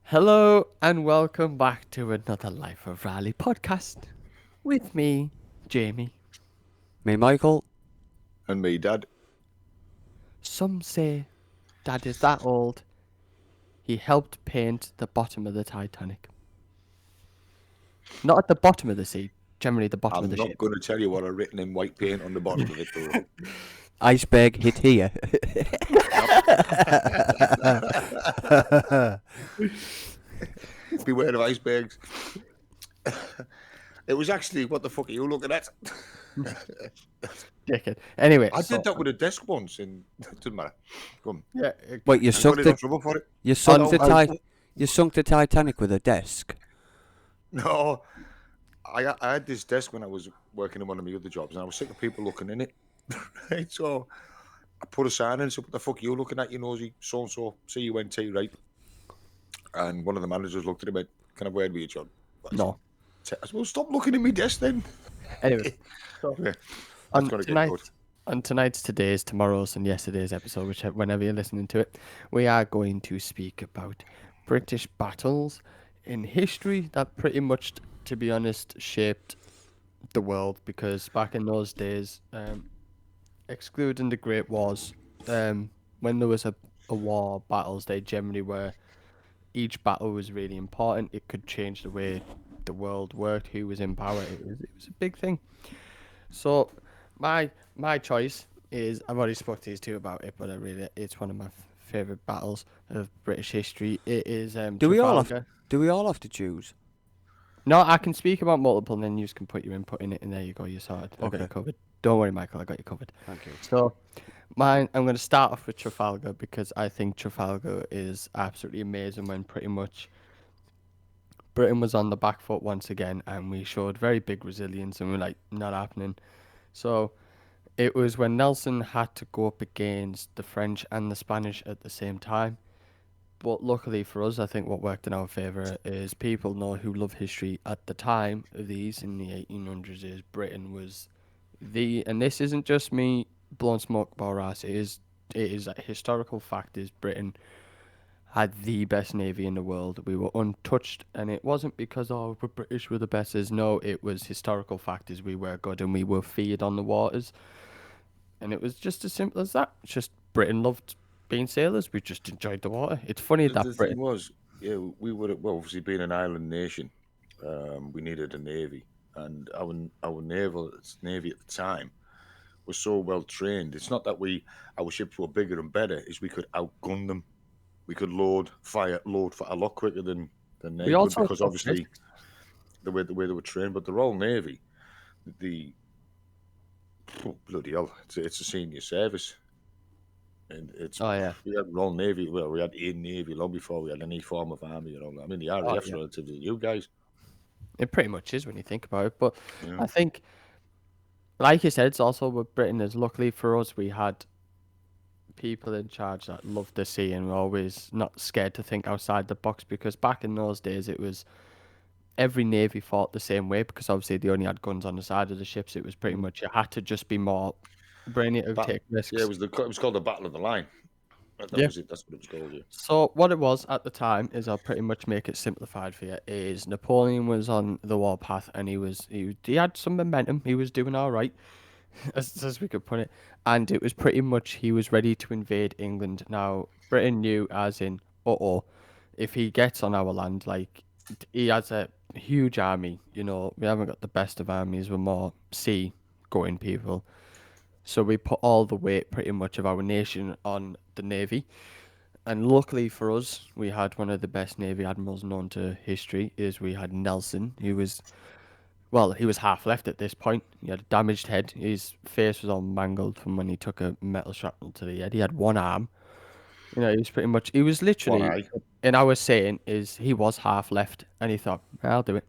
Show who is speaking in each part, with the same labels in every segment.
Speaker 1: Hello and welcome back to another Life of Riley podcast with me, Jamie.
Speaker 2: Me, Michael.
Speaker 3: And me, Dad.
Speaker 1: Some say Dad is that old, he helped paint the bottom of the Titanic. Not at the bottom of the sea, generally the bottom of
Speaker 3: I'm
Speaker 1: the
Speaker 3: not
Speaker 1: ship.
Speaker 3: going to tell you what I've written in white paint on the bottom of it, though.
Speaker 2: Iceberg hit here.
Speaker 3: Beware of icebergs. It was actually, what the fuck are you looking at?
Speaker 1: Dickhead. Anyway,
Speaker 3: I
Speaker 1: so
Speaker 3: did that with a desk once, and it doesn't matter. Come,
Speaker 1: yeah,
Speaker 2: Wait,
Speaker 3: I got in trouble for it.
Speaker 2: you sunk the
Speaker 1: I-
Speaker 2: you sunk the Titanic with a desk.
Speaker 3: No, I had this desk when I was working in one of my other jobs, and I was sick of people looking in it. Right, so I put a sign in and said, "What the fuck are you looking at, you nosy so and so? CUNT, right?" And one of the managers looked at him and went, "Can I have a word with you, John?"
Speaker 1: no.
Speaker 3: I said, "Well, stop looking at me desk then."
Speaker 1: Anyway, so
Speaker 3: Yeah, that's
Speaker 1: on
Speaker 3: gonna get
Speaker 1: tonight,
Speaker 3: good.
Speaker 1: on tonight's, today's, tomorrow's, and yesterday's episode, whichever whenever you're listening to it, we are going to speak about British battles in history that pretty much, to be honest, shaped the world. Because back in those days, excluding the Great Wars, when there was a war, battles, they generally were. Each battle was really important. It could change the way the world worked, who was in power. It was a big thing. So my choice is I've already spoke to these two about it, but it's one of my favorite battles of British history. It is
Speaker 2: Do we all have
Speaker 1: Trafalgar.
Speaker 2: do we all have to choose?
Speaker 1: No, I can speak about multiple, and then you can put your input in it, and there you go. You're sorted. I got you
Speaker 2: Okay.
Speaker 1: covered. Don't worry, Michael. I got you covered.
Speaker 2: Thank you.
Speaker 1: So, mine. I'm going to start off with Trafalgar because I think Trafalgar is absolutely amazing. When pretty much Britain was on the back foot once again, and we showed very big resilience, and we're like, not happening. So it was when Nelson had to go up against the French and the Spanish at the same time. But luckily for us, I think what worked in our favour is people know who love history at the time of these in the 1800s is Britain was and this isn't just me blowing smoke about us, it is a historical fact is Britain had the best navy in the world. We were untouched, and it wasn't because we're British, we're the best. Is no, it was historical fact is we were good and we were feared on the waters, and it was just as simple as that. It's just Britain loved being sailors. We just enjoyed the water. It's funny
Speaker 3: The
Speaker 1: that
Speaker 3: thing
Speaker 1: Britain.
Speaker 3: was, yeah, we would well, obviously being an island nation, we needed a navy, and our navy at the time was so well trained. It's not that our ships were bigger and better; is we could outgun them. We could load fire a lot quicker than
Speaker 1: We
Speaker 3: they could
Speaker 1: also
Speaker 3: because
Speaker 1: took
Speaker 3: obviously
Speaker 1: risks.
Speaker 3: the way they were trained. But the Royal Navy, the bloody hell, it's a senior service, and it's
Speaker 1: Oh yeah,
Speaker 3: we had Royal Navy. Well, we had a Navy long before we had any form of army. I mean, the
Speaker 1: oh
Speaker 3: RAF's
Speaker 1: yeah.
Speaker 3: relative to you guys.
Speaker 1: It pretty much is when you think about it. But
Speaker 3: You
Speaker 1: I
Speaker 3: know,
Speaker 1: think, like you said, it's also with Britain. Is luckily for us, we had people in charge that loved the sea and were always not scared to think outside the box. Because back in those days, it was every navy fought the same way because obviously they only had guns on the side of the ships. It was pretty much you had to just be more brainy to
Speaker 3: but
Speaker 1: take
Speaker 3: yeah,
Speaker 1: risks.
Speaker 3: it was called the Battle of the Line. That
Speaker 1: Yeah.
Speaker 3: was it. That's what it was called. Yeah.
Speaker 1: So what it was at the time is I'll pretty much make it simplified for you. Is Napoleon was on the warpath and he had some momentum. He was doing all right, as we could put it, and it was pretty much he was ready to invade England. Now Britain knew, as in, if he gets on our land, like he has a huge army. We haven't got the best of armies. We're more sea going people. So we put all the weight, pretty much, of our nation on the navy. And luckily for us, we had one of the best navy admirals known to history. Is we had Nelson, who was he was half left at this point. He had a damaged head. His face was all mangled from when he took a metal shrapnel to the head. He had one arm. He was pretty much. He was
Speaker 3: One
Speaker 1: literally.
Speaker 3: eye.
Speaker 1: In our saying, is he was half left, and he thought, I'll do it.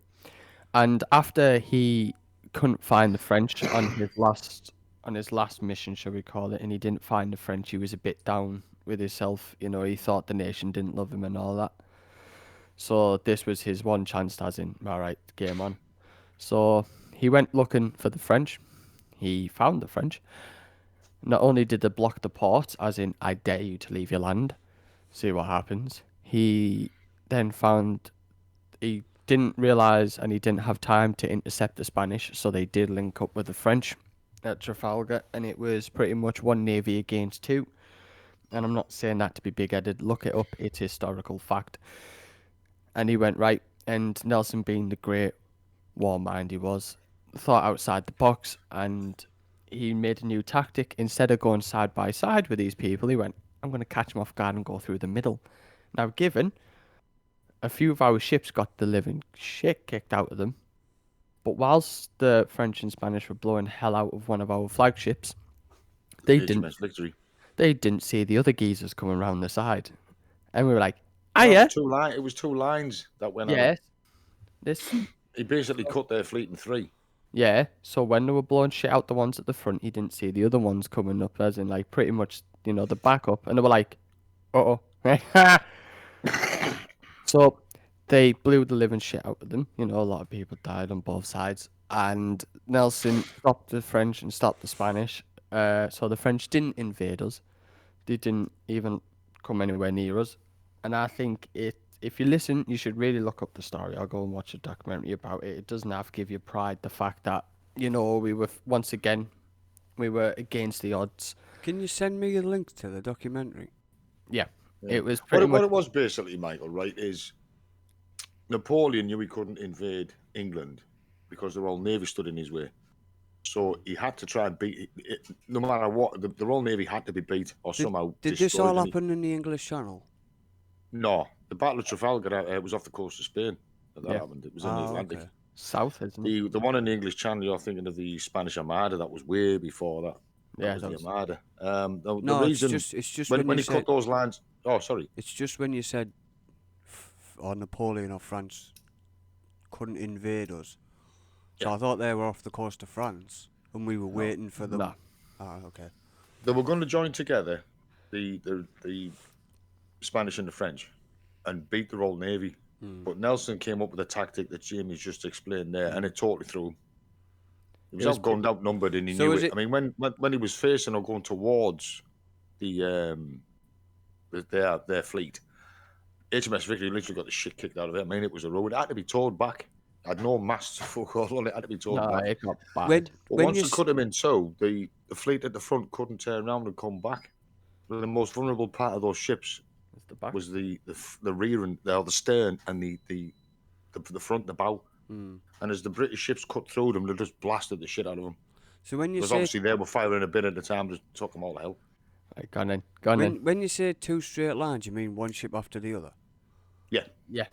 Speaker 1: And after he couldn't find the French on his last mission, shall we call it, and he didn't find the French, he was a bit down with himself. He thought the nation didn't love him and all that. So this was his one chance, as in, all right, game on. So he went looking for the French. He found the French. Not only did they block the port, as in, I dare you to leave your land, see what happens. He then found he didn't realize and he didn't have time to intercept the Spanish, so they did link up with the French at Trafalgar, and it was pretty much one navy against two. And I'm not saying that to be big-headed. Look it up; it's historical fact. And he went right, and Nelson, being the great war mind he was, thought outside the box, and he made a new tactic. Instead of going side by side with these people, he went, "I'm going to catch them off guard and go through the middle." Now, given a few of our ships got the living shit kicked out of them, but whilst the French and Spanish were blowing hell out of one of our flagships, they didn't
Speaker 3: HMS Victory.
Speaker 1: they didn't see the other geezers coming round the side, and we were like,
Speaker 3: No, it
Speaker 1: "Hiya,
Speaker 3: was it was two lines that went at
Speaker 1: yes,
Speaker 3: him.
Speaker 1: this."
Speaker 3: He basically cut their fleet in three.
Speaker 1: Yeah, so when they were blowing shit out the ones at the front, he didn't see the other ones coming up, as in like pretty much, the backup, and they were like, "Uh oh." So they blew the living shit out of them. A lot of people died on both sides, and Nelson stopped the French and stopped the Spanish. So the French didn't invade us. They didn't even come anywhere near us. And I think if you listen, you should really look up the story. I'll go and watch a documentary about it. It doesn't have to give you pride the fact that, we were, once again, we were against the odds.
Speaker 2: Can you send me a link to the documentary?
Speaker 1: Yeah,
Speaker 3: Yeah.
Speaker 1: it was
Speaker 3: What
Speaker 1: pretty
Speaker 3: it, what
Speaker 1: much.
Speaker 3: it was basically, Michael, right, is Napoleon knew he couldn't invade England because the Royal Navy stood in his way. So he had to try and beat it. No matter what, the Royal Navy had to be beat or somehow
Speaker 2: Did this
Speaker 3: destroyed.
Speaker 2: all happen in the English Channel?
Speaker 3: No, the Battle of Trafalgar was off the coast of Spain. That
Speaker 1: Yeah.
Speaker 3: happened. It was in the Atlantic.
Speaker 2: Okay.
Speaker 1: South, isn't it?
Speaker 3: The one in the English Channel, you're thinking of the Spanish Armada. That was way before that. That
Speaker 1: Yeah,
Speaker 3: was
Speaker 1: that
Speaker 3: the
Speaker 1: was.
Speaker 3: Armada. The
Speaker 2: No,
Speaker 3: reason
Speaker 2: it's just
Speaker 3: when
Speaker 2: when you
Speaker 3: he cut
Speaker 2: said
Speaker 3: those lines. Oh, sorry.
Speaker 2: it's just when you said or Napoleon or France couldn't invade us. So
Speaker 3: Yeah.
Speaker 2: I thought they were off the coast of France and we were waiting for them.
Speaker 1: Nah.
Speaker 2: Ah, okay.
Speaker 3: They were going to join together, the Spanish and the French, and beat the Royal Navy. But Nelson came up with a tactic that Jamie's just explained there, and it totally threw him. He was
Speaker 1: It was
Speaker 3: outgunned, outnumbered, and he
Speaker 2: So
Speaker 3: knew
Speaker 2: is
Speaker 3: it.
Speaker 2: it-
Speaker 3: I mean, when he was facing or going towards the their fleet, HMS Victory literally got the shit kicked out of it. I mean, it was a road. It had to be towed back. It had no masts to fuck all on it. Had to be towed
Speaker 1: No,
Speaker 3: back.
Speaker 1: it got bad.
Speaker 2: when
Speaker 3: But
Speaker 2: when
Speaker 3: once
Speaker 2: you
Speaker 3: they cut him in two, the fleet at the front couldn't turn around and come back. The most vulnerable part of those ships
Speaker 1: It's the back.
Speaker 3: was the rear and the stern and the front, the bow.
Speaker 2: Mm.
Speaker 3: And as the British ships cut through them, they just blasted the shit out of them.
Speaker 2: So when you
Speaker 3: Because
Speaker 2: say
Speaker 3: obviously they were firing a bit at the time, just took them all to hell.
Speaker 1: Right, gone in. Gone in.
Speaker 2: when you say two straight lines, you mean one ship after the other?
Speaker 3: Yeah.
Speaker 1: Yeah.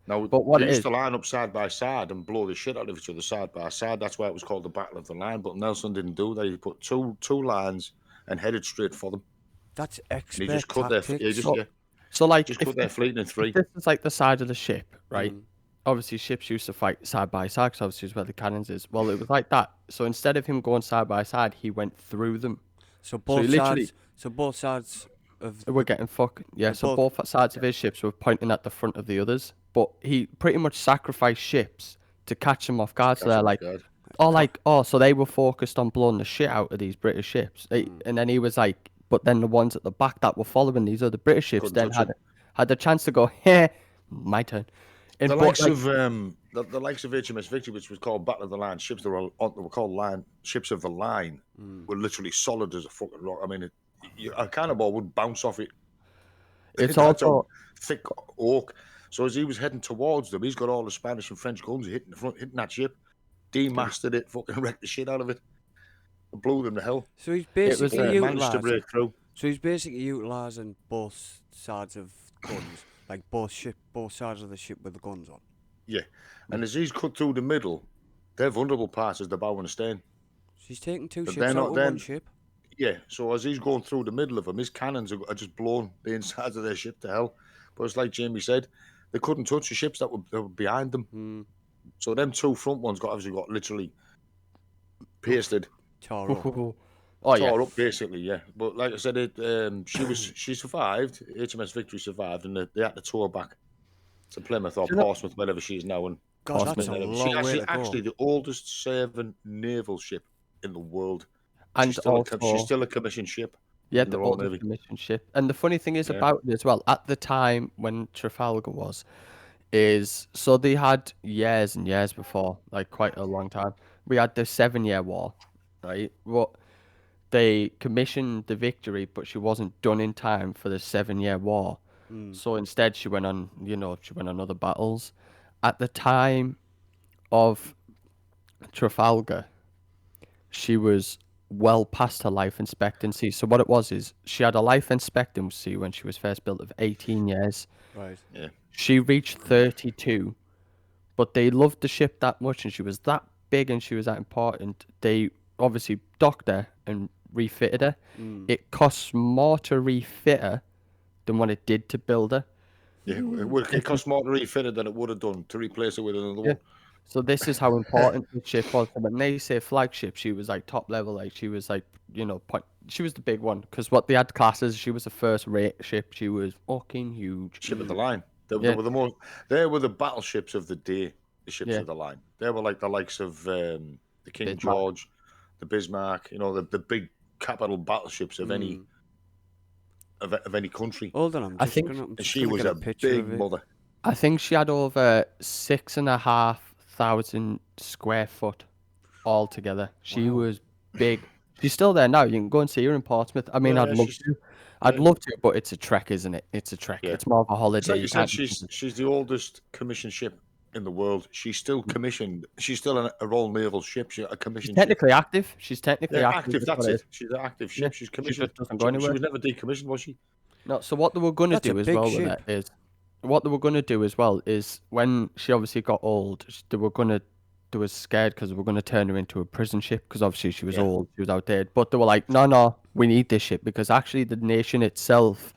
Speaker 3: Now,
Speaker 1: But what
Speaker 3: they
Speaker 1: it
Speaker 3: used
Speaker 1: is-
Speaker 3: to line up side by side and blow the shit out of each other side by side. That's why it was called the Battle of the Line. But Nelson didn't do that. He put two lines and headed straight for them.
Speaker 2: That's
Speaker 3: And he
Speaker 2: expert
Speaker 3: just cut their
Speaker 2: tactics.
Speaker 1: So like,
Speaker 3: just
Speaker 1: if
Speaker 3: cut their fleet in three.
Speaker 1: this is like the side of the ship, right?
Speaker 2: Mm.
Speaker 1: Obviously, ships used to fight side by side because obviously is where the cannons is. Well, it was like that. So instead of him going side by side, he went through them.
Speaker 2: So
Speaker 1: you
Speaker 2: both
Speaker 1: literally-
Speaker 2: sides. So both sides of
Speaker 1: We're getting fucked. Yeah,
Speaker 2: They're
Speaker 1: so
Speaker 2: both-
Speaker 1: both sides of his ships were pointing at the front of the others. But he pretty much sacrificed ships to catch them off guard. So they're like, so they were focused on blowing the shit out of these British ships. And then he was like, but then the ones at the back that were following these other British ships
Speaker 3: Couldn't
Speaker 1: then
Speaker 3: touch
Speaker 1: had the chance to go, hey, my turn. And
Speaker 3: The
Speaker 1: but,
Speaker 3: likes
Speaker 1: like,
Speaker 3: of the likes of HMS Victory, which was called Battle of the Line ships, they were called ships of the line, were literally solid as a fucking rock. I mean, a cannonball would bounce off it.
Speaker 1: it's
Speaker 3: That's
Speaker 1: also
Speaker 3: a thick oak. So as he was heading towards them, he's got all the Spanish and French guns hitting the front, hitting that ship, demasted it, fucking wrecked the shit out of it, blew them to hell.
Speaker 2: So he's
Speaker 1: was,
Speaker 2: basically
Speaker 3: Managed to
Speaker 2: utilising.
Speaker 3: break through.
Speaker 2: So he's basically utilising both sides of guns, like both sides of the ship with the guns on.
Speaker 3: Yeah, and as he's cut through the middle, their vulnerable parts is the bow and the stern.
Speaker 2: So he's taking two
Speaker 3: But
Speaker 2: ships
Speaker 3: they're
Speaker 2: out
Speaker 3: not
Speaker 2: of
Speaker 3: then-
Speaker 2: one ship.
Speaker 3: Yeah, so as he's going through the middle of them, his cannons are just blown the insides of their ship to hell. But it's like Jamie said, they couldn't touch the ships that were behind them.
Speaker 2: Mm.
Speaker 3: So them two front ones got literally pasted,
Speaker 2: Tore up.
Speaker 1: oh yeah.
Speaker 3: tore up basically. Yeah, but like I said, she survived. HMS Victory survived, and they had to tow her back to Plymouth or
Speaker 1: Do you know-
Speaker 3: Portsmouth, wherever she is now. And
Speaker 2: God, that's
Speaker 3: Portsmouth,
Speaker 2: a
Speaker 3: whatever.
Speaker 2: long way to go.
Speaker 3: actually the oldest serving naval ship in the world.
Speaker 1: And
Speaker 3: She's still,
Speaker 1: also,
Speaker 3: she's still a commissioned ship.
Speaker 1: Yeah,
Speaker 3: in
Speaker 1: the
Speaker 3: the Royal
Speaker 1: oldest
Speaker 3: Navy.
Speaker 1: commissioned ship. And the funny thing is
Speaker 3: Yeah.
Speaker 1: about it as well, at the time when Trafalgar was, is so they had years and years before, like quite a long time. We had the 7 Year War, right? What they commissioned the Victory, but she wasn't done in time for the 7 Year War. So instead, she went on, she went on other battles. At the time of Trafalgar, she was well past her life expectancy. So what it was is she had a life expectancy when she was first built of 18 years.
Speaker 2: Right.
Speaker 3: Yeah.
Speaker 1: She reached 32, but they loved the ship that much and she was that big and she was that important. They obviously docked her and refitted her. It costs more to refit her than what it did to build her.
Speaker 3: Yeah. It cost more to refit it than it would have done to replace it with another
Speaker 1: Yeah.
Speaker 3: one.
Speaker 1: So this is how important the ship was. And when they say flagship, she was like top level. Like she was like, she was the big one because what they had classes, she was the first rate ship. She was fucking huge.
Speaker 3: Ship of the line. They
Speaker 1: Yeah.
Speaker 3: were the most. They were the battleships of the day. The ships
Speaker 1: Yeah.
Speaker 3: of the line. They were like the likes of the King
Speaker 1: Bismarck.
Speaker 3: George, the Bismarck. The big capital battleships of any of any country.
Speaker 2: Hold on, I'm
Speaker 1: I
Speaker 2: just
Speaker 1: think-
Speaker 2: gonna, I'm
Speaker 3: And
Speaker 2: just
Speaker 3: she
Speaker 2: gonna
Speaker 3: was
Speaker 2: get
Speaker 3: a
Speaker 2: a picture
Speaker 3: big
Speaker 2: of it.
Speaker 3: mother.
Speaker 1: I think she had over 6,500 square foot altogether. She
Speaker 2: Wow.
Speaker 1: was big. She's still there now. You can go and see her in Portsmouth. I mean,
Speaker 3: Yeah,
Speaker 1: I'd love
Speaker 3: she's-
Speaker 1: to. I'd
Speaker 3: yeah.
Speaker 1: love to, but it's a trek, isn't it? It's a trek.
Speaker 3: Yeah.
Speaker 1: It's more of a
Speaker 3: It's
Speaker 1: holiday.
Speaker 3: like
Speaker 1: You
Speaker 3: you said,
Speaker 1: can't
Speaker 3: she's the oldest commissioned ship in the world. She's still commissioned. She's still a Royal Naval ship. She's a
Speaker 1: She's
Speaker 3: commissioned ship.
Speaker 1: technically active. She's technically
Speaker 3: Yeah,
Speaker 1: active.
Speaker 3: active.
Speaker 1: That's
Speaker 3: That's
Speaker 1: what
Speaker 3: it. She's an active ship.
Speaker 1: Yeah,
Speaker 3: She's
Speaker 1: she
Speaker 3: commissioned.
Speaker 1: just doesn't go
Speaker 3: She
Speaker 1: anywhere.
Speaker 3: was never decommissioned, was she?
Speaker 1: No, so what they were going to
Speaker 2: That's a
Speaker 1: do as
Speaker 2: big
Speaker 1: well with
Speaker 2: ship.
Speaker 1: it is, what they were going to do as well is when she obviously got old, they were scared because they were going to turn her into a prison ship because obviously she was
Speaker 3: Yeah.
Speaker 1: old, she was outdated. But they were like, no, we need this ship because actually the nation itself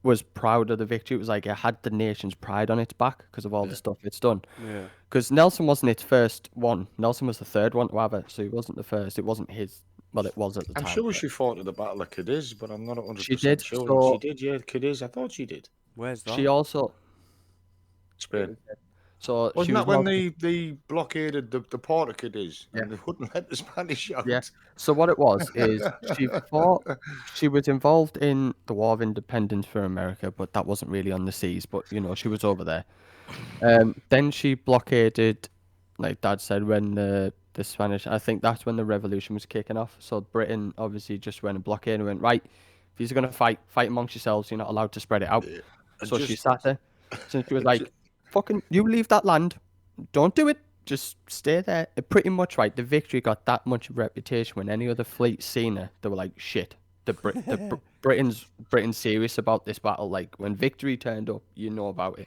Speaker 1: was proud of the victory. It was like it had the nation's pride on its back because of all the stuff it's done.
Speaker 2: Yeah.
Speaker 1: Because Nelson wasn't its first one. Nelson was the third one to have it, so he wasn't the first. It wasn't his. Well, it was at the
Speaker 3: I'm
Speaker 1: time.
Speaker 3: sure
Speaker 1: but
Speaker 3: she fought at the Battle of Cadiz, but I'm not 100%
Speaker 1: She did,
Speaker 3: sure.
Speaker 1: so-
Speaker 3: She did, yeah, Cadiz. I thought she did.
Speaker 2: Where's that?
Speaker 1: She also.
Speaker 3: Spain.
Speaker 1: So she
Speaker 3: Wasn't
Speaker 1: was
Speaker 3: that when
Speaker 1: mounted-
Speaker 3: they blockaded the port of Cadiz and they wouldn't let the Spanish out?
Speaker 1: Yeah. So what it was is she fought. She was involved in the War of Independence for America, but that wasn't really on the seas. But she was over there. Then she blockaded, like Dad said, when the Spanish. I think that's when the revolution was kicking off. So Britain obviously just went and blockaded and went right. If you're gonna fight amongst yourselves. You're not allowed to spread it out.
Speaker 3: And
Speaker 1: So she
Speaker 3: just-
Speaker 1: sat there. So she was like, "Fucking, you leave that land. Don't do it. Just stay there." Pretty much right. The Victory got that much of a reputation when any other fleet seen her, they were like, "Shit, Britain's serious about this battle." Like when Victory turned up, you know about it.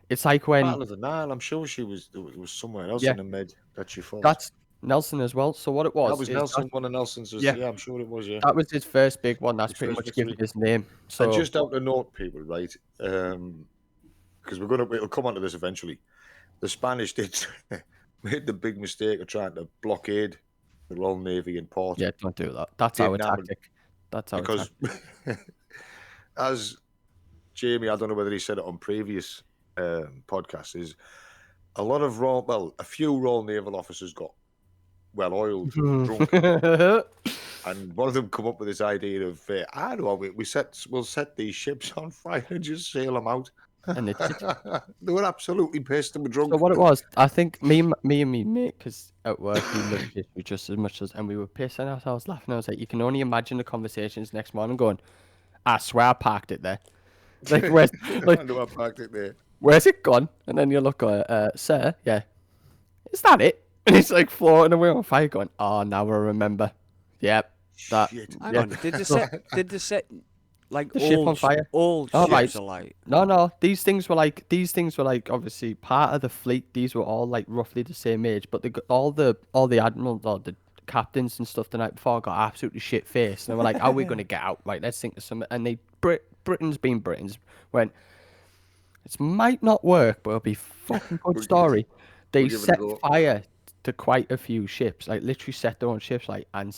Speaker 1: It's like when
Speaker 3: Battle of the Nile. I'm sure she was. It was somewhere else
Speaker 1: Yeah.
Speaker 3: in the Med that she fought.
Speaker 1: that's Nelson as well. So what it was,
Speaker 3: that was
Speaker 1: is
Speaker 3: Nelson. One of Nelson's.
Speaker 1: Yeah.
Speaker 3: Yeah, I'm sure it was. Yeah.
Speaker 1: that was his first big one. That's
Speaker 3: His
Speaker 1: pretty
Speaker 3: first
Speaker 1: much given
Speaker 3: victory.
Speaker 1: his name. So
Speaker 3: And just out to note, people, right? Because we'll come on to this eventually. The Spanish made the big mistake of trying to blockade the Royal Navy in port.
Speaker 1: yeah, don't do that. That's our
Speaker 3: Didn't happen.
Speaker 1: tactic. That's our
Speaker 3: Because
Speaker 1: tactic.
Speaker 3: as Jamie, I don't know whether he said it on previous podcasts, is a few Royal Naval officers got well oiled, drunk, and one of them come up with this idea of, I don't know, we'll set these ships on fire and just sail them out.
Speaker 1: And they did.
Speaker 3: They were absolutely pissed and were drunk.
Speaker 1: So what it was, I think me and me mate, because at work we loved history just as much as, and we were pissing ourselves laughing. I was like, you can only imagine the conversations next morning going, "I swear I parked it there." Like
Speaker 3: I know I parked it there.
Speaker 1: where's it gone? And then you look at sir, yeah, is that it? And it's like floating away on fire, going, "Oh, now I remember." Yep, that.
Speaker 3: Shit.
Speaker 2: Hang
Speaker 1: Yeah.
Speaker 2: on. Did they set like
Speaker 1: The ship
Speaker 2: old
Speaker 1: on fire?
Speaker 2: Old
Speaker 1: Oh,
Speaker 2: ships
Speaker 1: right.
Speaker 2: are like.
Speaker 1: No. These things were like obviously part of the fleet. These were all like roughly the same age, but all the admirals or the captains and stuff the night before got absolutely shit faced. And they were like, "How are we going to get out? Right, let's think of something." And Britain's went, "It might not work, but it'll be fucking good story." They
Speaker 3: give it a
Speaker 1: set
Speaker 3: go.
Speaker 1: fire to quite a few ships, like literally set their own ships, like and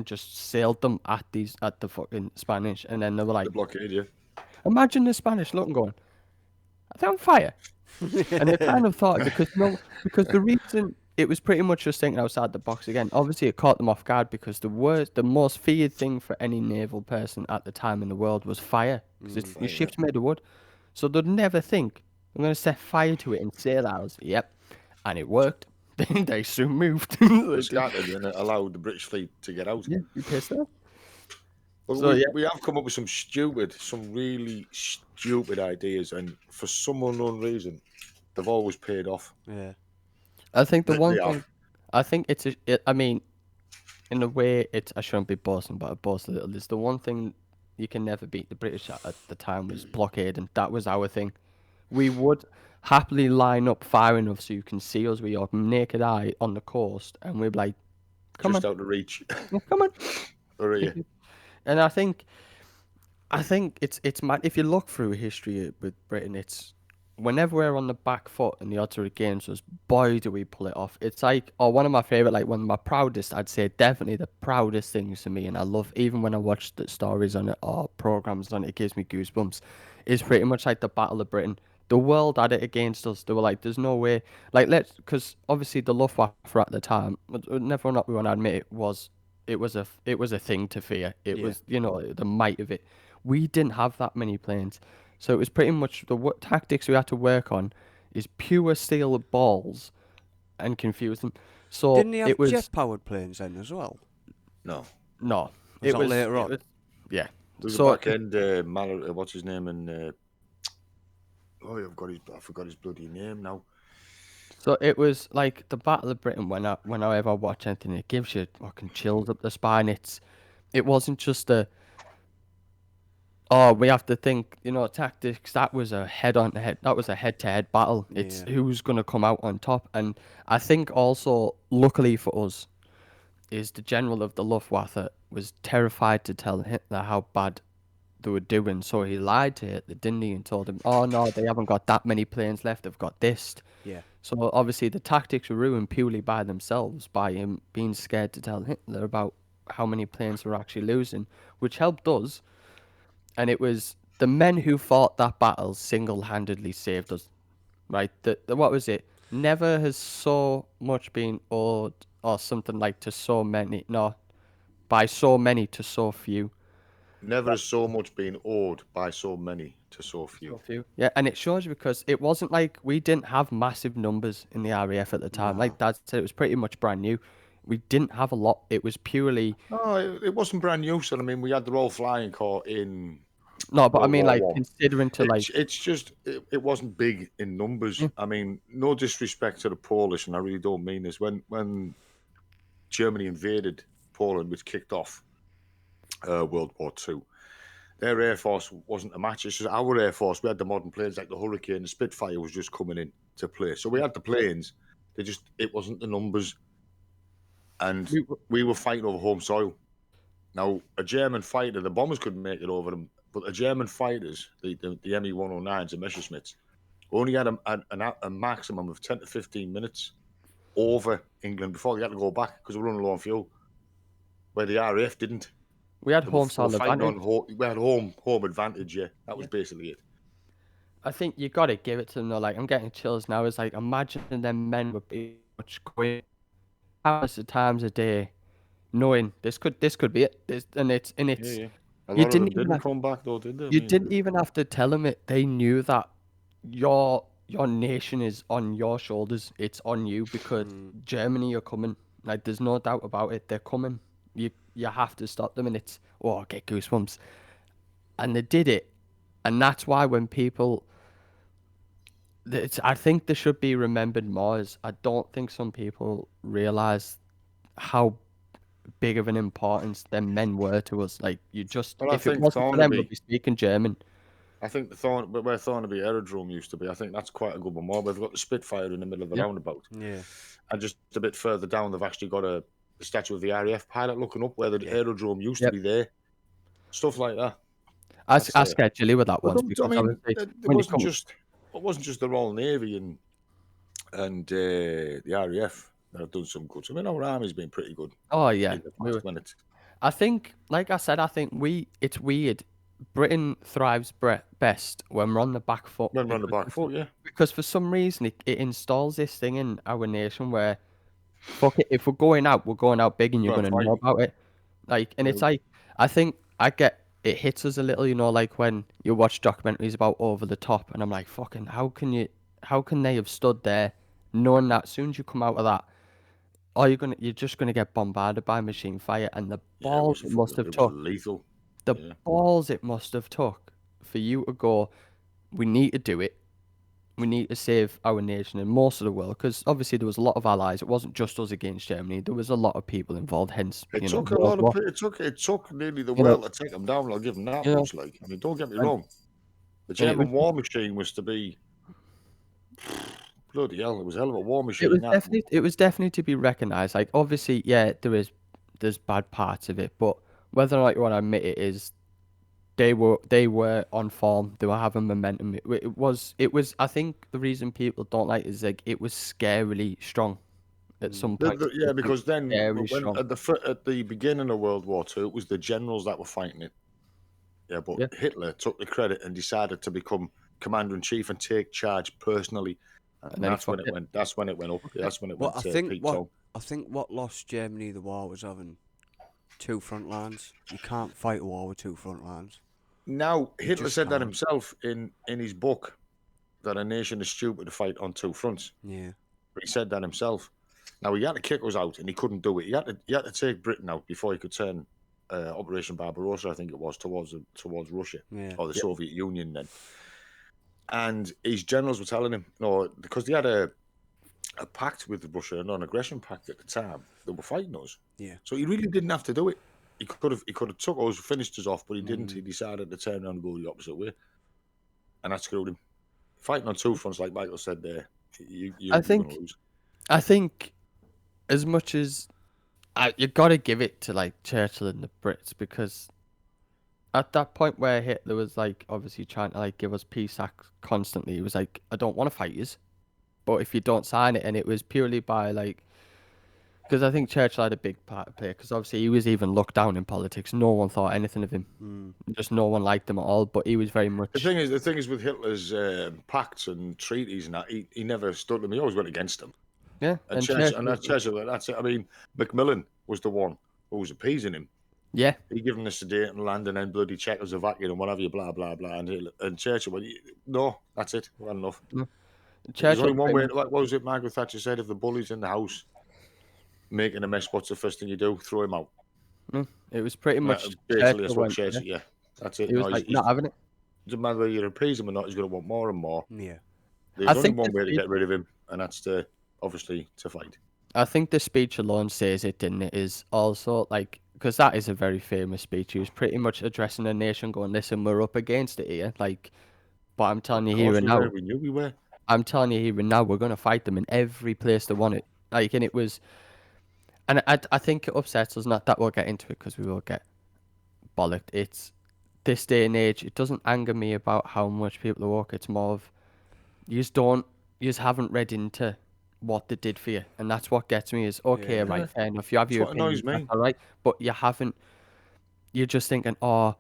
Speaker 1: just sailed them at the fucking Spanish, and then they were like,
Speaker 3: The blockade, yeah.
Speaker 1: imagine the Spanish looking, going, "Are they on fire?" And they kind of thought because the reason it was pretty much just thinking outside the box again. Obviously, it caught them off guard because the most feared thing for any naval person at the time in the world was fire, because your
Speaker 3: Fine, yeah.
Speaker 1: ship's made of wood. So they'd never think, I'm going to set fire to it and sail out. Yep. And it worked. They soon moved.
Speaker 3: They
Speaker 1: They did.
Speaker 3: scattered and it allowed the British fleet to get out.
Speaker 1: Yeah, you pissed off.
Speaker 3: But
Speaker 1: So yeah,
Speaker 3: we have come up with some really stupid ideas, and for some unknown reason, they've always paid off.
Speaker 2: Yeah.
Speaker 1: I think the
Speaker 3: They
Speaker 1: one
Speaker 3: have.
Speaker 1: thing, I think I mean, in a way, I shouldn't be boasting, but I boast a little. It's the one thing you can never beat the British at the time was blockade, and that was our thing. We would happily line up far enough so you can see us with your naked eye on the coast, and we'd be like, "Come
Speaker 3: Just
Speaker 1: on,
Speaker 3: out of reach.
Speaker 1: yeah, come on."
Speaker 3: Or yeah.
Speaker 1: And I think it's mad. If you look through history with Britain, it's whenever we're on the back foot and the odds are against us, boy, do we pull it off. It's like, oh, one of my favorite, like one of my proudest, I'd say definitely the proudest things to me, and I love even when I watch the stories on it or programs on it, it gives me goosebumps. Is pretty much like the Battle of Britain. The world had it against us. They were like, "There's no way." Like, because obviously the Luftwaffe at the time, never or not we want to admit it was a thing to fear. It
Speaker 2: Yeah.
Speaker 1: was, the might of it. We didn't have that many planes, so it was pretty much tactics we had to work on is pure steel balls and confuse them. So
Speaker 2: Didn't he have
Speaker 1: it was
Speaker 2: jet-powered planes then as well?
Speaker 3: No.
Speaker 1: no,
Speaker 2: Was that later
Speaker 1: it
Speaker 2: on?
Speaker 1: was yeah.
Speaker 3: There's a
Speaker 1: So
Speaker 3: back end what's his name, and oh, I forgot his bloody name now.
Speaker 1: so it was like the Battle of Britain. When I ever watch anything, it gives you fucking chills up the spine. It wasn't just a, oh, we have to think, tactics. That was a head on head. That was a head to head battle. It's
Speaker 2: Yeah.
Speaker 1: who's gonna come out on top. And I think also, luckily for us, is the general of the Luftwaffe was terrified to tell Hitler how bad they were doing, so he lied to Hitler, didn't he, and told him, "Oh no, they haven't got that many planes left. They've got this."
Speaker 2: Yeah.
Speaker 1: So obviously the tactics were ruined purely by themselves, by him being scared to tell Hitler about how many planes were actually losing, which helped us. And it was the men who fought that battle single-handedly saved us, right? What was it? Never has so much been owed, or something like, to so many. No, by so many to so few.
Speaker 3: Never has so much been owed by so many to so
Speaker 1: So
Speaker 3: few.
Speaker 1: few. Yeah, and it shows you because it wasn't like we didn't have massive numbers in the RAF at the time.
Speaker 2: No.
Speaker 1: Like Dad said, it was pretty much brand new. We didn't have a lot. It was purely
Speaker 3: No, it wasn't brand new. So I mean, we had the Royal Flying Corps in
Speaker 1: no, but I
Speaker 3: World
Speaker 1: mean,
Speaker 3: War
Speaker 1: like
Speaker 3: One.
Speaker 1: considering to like,
Speaker 3: It's just it wasn't big in numbers.
Speaker 1: yeah,
Speaker 3: I mean, no disrespect to the Polish, and I really don't mean this. When Germany invaded Poland, which kicked off World War Two, their air force wasn't a match. It's just our air force. We had the modern planes like the Hurricane, the Spitfire was just coming in to play. So we had the planes. It wasn't the numbers, and
Speaker 1: we,
Speaker 3: we were fighting over home soil. Now, a German fighter, the bombers couldn't make it over them, but the German fighters, the ME 109s, the Messerschmitts, only had a maximum of 10 to 15 minutes over England before they had to go back because they were running low on fuel, where the RAF didn't.
Speaker 1: we had
Speaker 3: They
Speaker 1: home
Speaker 3: were
Speaker 1: soil
Speaker 3: fighting
Speaker 1: advantage.
Speaker 3: we had home advantage, yeah. That was
Speaker 1: Yeah.
Speaker 3: basically it.
Speaker 1: I think you got to give it to them though. Like I'm getting chills now. It's like imagine them men would be much going hours of times a day, knowing this could be it.
Speaker 3: Yeah,
Speaker 1: It's
Speaker 3: yeah. A
Speaker 1: you
Speaker 3: lot of
Speaker 1: didn't
Speaker 3: them
Speaker 1: even
Speaker 3: didn't
Speaker 1: have,
Speaker 3: come back, though, did they? I
Speaker 1: you
Speaker 3: mean,
Speaker 1: didn't even have to tell them it. They knew that your nation is on your shoulders. It's on you because Germany are coming. Like there's no doubt about it. They're coming. You have to stop them, and it's, oh, I get goosebumps. And they did it, and that's why when people, I think they should be remembered more. As I don't think some people realize how big of an importance them men were to us. Like
Speaker 3: but I
Speaker 1: if it
Speaker 3: think
Speaker 1: wasn't for them, we'd
Speaker 3: Thornaby,
Speaker 1: be speaking German.
Speaker 3: I think where Thornaby Aerodrome used to be, I think that's quite a good one more. We've got the Spitfire in the middle of the
Speaker 1: Yeah.
Speaker 3: roundabout.
Speaker 2: Yeah.
Speaker 3: And just a bit further down, they've actually got a statue of the RAF pilot looking up where the
Speaker 2: Yeah.
Speaker 3: aerodrome used to
Speaker 1: Yep.
Speaker 3: be there. Stuff like that.
Speaker 1: I
Speaker 3: That's
Speaker 1: scared Jilly with that
Speaker 3: But
Speaker 1: once
Speaker 3: I
Speaker 1: because
Speaker 3: mean,
Speaker 1: obviously
Speaker 3: it
Speaker 1: when you
Speaker 3: wasn't
Speaker 1: come,
Speaker 3: just the Royal Navy and the RAF that have done some good. I mean, our army's been pretty good
Speaker 1: oh yeah,
Speaker 3: in the past when it's
Speaker 1: I think, like I said, I think it's weird. Britain thrives best when we're on the back foot
Speaker 3: when we're on the back foot, yeah.
Speaker 1: because for some reason it installs this thing in our nation where fuck it. If we're going out big, and you're
Speaker 3: Go and
Speaker 1: gonna know
Speaker 3: fight.
Speaker 1: about it. Like, and it's like, I think I get it hits us a little, like when you watch documentaries about over the top, and I'm like, fucking, how can they have stood there, knowing that as soon as you come out of that, you're just gonna get bombarded by machine fire, and the
Speaker 3: Yeah, it
Speaker 1: balls
Speaker 3: was
Speaker 1: it must have
Speaker 3: it was
Speaker 1: took,
Speaker 3: lethal.
Speaker 1: the
Speaker 3: Yeah.
Speaker 1: balls it must have took for you to go, we need to do it. We need to save our nation and most of the world, because obviously there was a lot of allies. It wasn't just us against Germany. There was a lot of people involved. Hence,
Speaker 3: It took a
Speaker 1: World
Speaker 3: lot of
Speaker 1: War.
Speaker 3: it took nearly the
Speaker 1: You know,
Speaker 3: world to take them down. I'll give them that
Speaker 1: you know,
Speaker 3: much. Like, I mean, don't get me
Speaker 1: and,
Speaker 3: wrong. The
Speaker 1: and it was
Speaker 3: German war machine was to be bloody hell. It was a hell of a war
Speaker 1: it
Speaker 3: machine.
Speaker 1: was
Speaker 3: That
Speaker 1: definitely to be recognised. Like, obviously, yeah, there's bad parts of it, but whether or not you want to admit it is, they were on form. They were having momentum. It was. I think the reason people don't like it is like it was scarily strong at some point.
Speaker 3: yeah, because then
Speaker 1: Scarily
Speaker 3: when
Speaker 1: strong.
Speaker 3: at the beginning of World War II, it was the generals that were fighting it. Yeah, but
Speaker 1: Yeah,
Speaker 3: Hitler took the credit and decided to become commander in chief and take charge personally,
Speaker 1: and
Speaker 3: and
Speaker 1: then he
Speaker 3: that's when
Speaker 1: fucked
Speaker 3: it
Speaker 1: it.
Speaker 3: went. That's when it went up. That's when it
Speaker 2: Well,
Speaker 3: went to peak tone.
Speaker 2: I think what lost Germany the war was having two front lines. You can't fight a war with two front lines.
Speaker 3: Now
Speaker 2: You
Speaker 3: Hitler
Speaker 2: just
Speaker 3: said that
Speaker 2: can't.
Speaker 3: himself in his book that a nation is stupid to fight on two fronts.
Speaker 2: Yeah.
Speaker 3: He said that himself. Now he had to kick us out, and he couldn't do it. He had to take Britain out before he could turn Operation Barbarossa, I think it was, towards Russia
Speaker 2: Yeah.
Speaker 3: or the
Speaker 1: Yeah.
Speaker 3: Soviet Union then. And his generals were telling him, no, because they had a pact with Russia, a non-aggression pact at the time. They were fighting us,
Speaker 2: Yeah.
Speaker 3: so he really didn't have to do it. He could have took us, finished us off, but he didn't. He decided to turn around and go the opposite way, and that screwed him. Fighting on two fronts, like Michael said there,
Speaker 1: I
Speaker 3: you're going to
Speaker 1: think
Speaker 3: lose.
Speaker 1: I think as much as you got to give it to like Churchill and the Brits, because at that point where Hitler was like obviously trying to like give us peace acts constantly, he was like, I don't want to fight you, but if you don't sign it, and it was purely by like, because I think Churchill had a big part to play, because obviously he was even looked down in politics. No one thought anything of him, just no one liked him at all. But he was very much,
Speaker 3: The thing is with Hitler's pacts and treaties and that, he never stood them. He always went against them.
Speaker 1: yeah,
Speaker 3: And
Speaker 1: and
Speaker 3: Churchill,
Speaker 1: Churchill,
Speaker 3: that's it. I mean, Macmillan was the one who was appeasing him.
Speaker 1: yeah,
Speaker 3: He gave him the Sudetenland land and then bloody Czechoslovakia and whatever, blah blah blah. And Churchill went, no, that's it, we've had enough.
Speaker 1: no.
Speaker 3: There's
Speaker 1: Churchill
Speaker 3: only one
Speaker 1: pretty
Speaker 3: way.
Speaker 1: much,
Speaker 3: What was it Margaret Thatcher said? If the bully's in the house making a mess, what's the first thing you do? Throw him out.
Speaker 1: it was pretty much
Speaker 3: Basically,
Speaker 1: Churchill
Speaker 3: that's what
Speaker 1: went,
Speaker 3: Churchill. Yeah, that's it.
Speaker 1: he
Speaker 3: No,
Speaker 1: was like not having it.
Speaker 3: doesn't matter whether you appease him or not. He's going to want more and more.
Speaker 2: Yeah.
Speaker 1: I
Speaker 3: There's only
Speaker 1: think
Speaker 3: one
Speaker 1: the
Speaker 3: way to
Speaker 1: speech,
Speaker 3: get rid of him, and that's to obviously to fight.
Speaker 1: I think the speech alone says it, didn't it? Is also like, because that is a very famous speech. He was pretty much addressing the nation, going, "Listen, we're up against it here." Like, but I'm telling
Speaker 3: Of
Speaker 1: you here
Speaker 3: course
Speaker 1: and
Speaker 3: we were.
Speaker 1: now,
Speaker 3: We knew we were.
Speaker 1: I'm telling you here and now, we're gonna fight them in every place they want it. Like, and it was, and I think it upsets us. Not that we'll get into it because we will get bollocked. It's this day and age. It doesn't anger me about how much people are woke. It's more of you just haven't read into what they did for you, and that's what gets me. Is okay,
Speaker 2: Yeah.
Speaker 1: right, fair enough. You have
Speaker 3: That's
Speaker 1: your
Speaker 3: what annoys
Speaker 1: opinions, that's
Speaker 3: me.
Speaker 1: all right, but you haven't. You're just thinking, oh,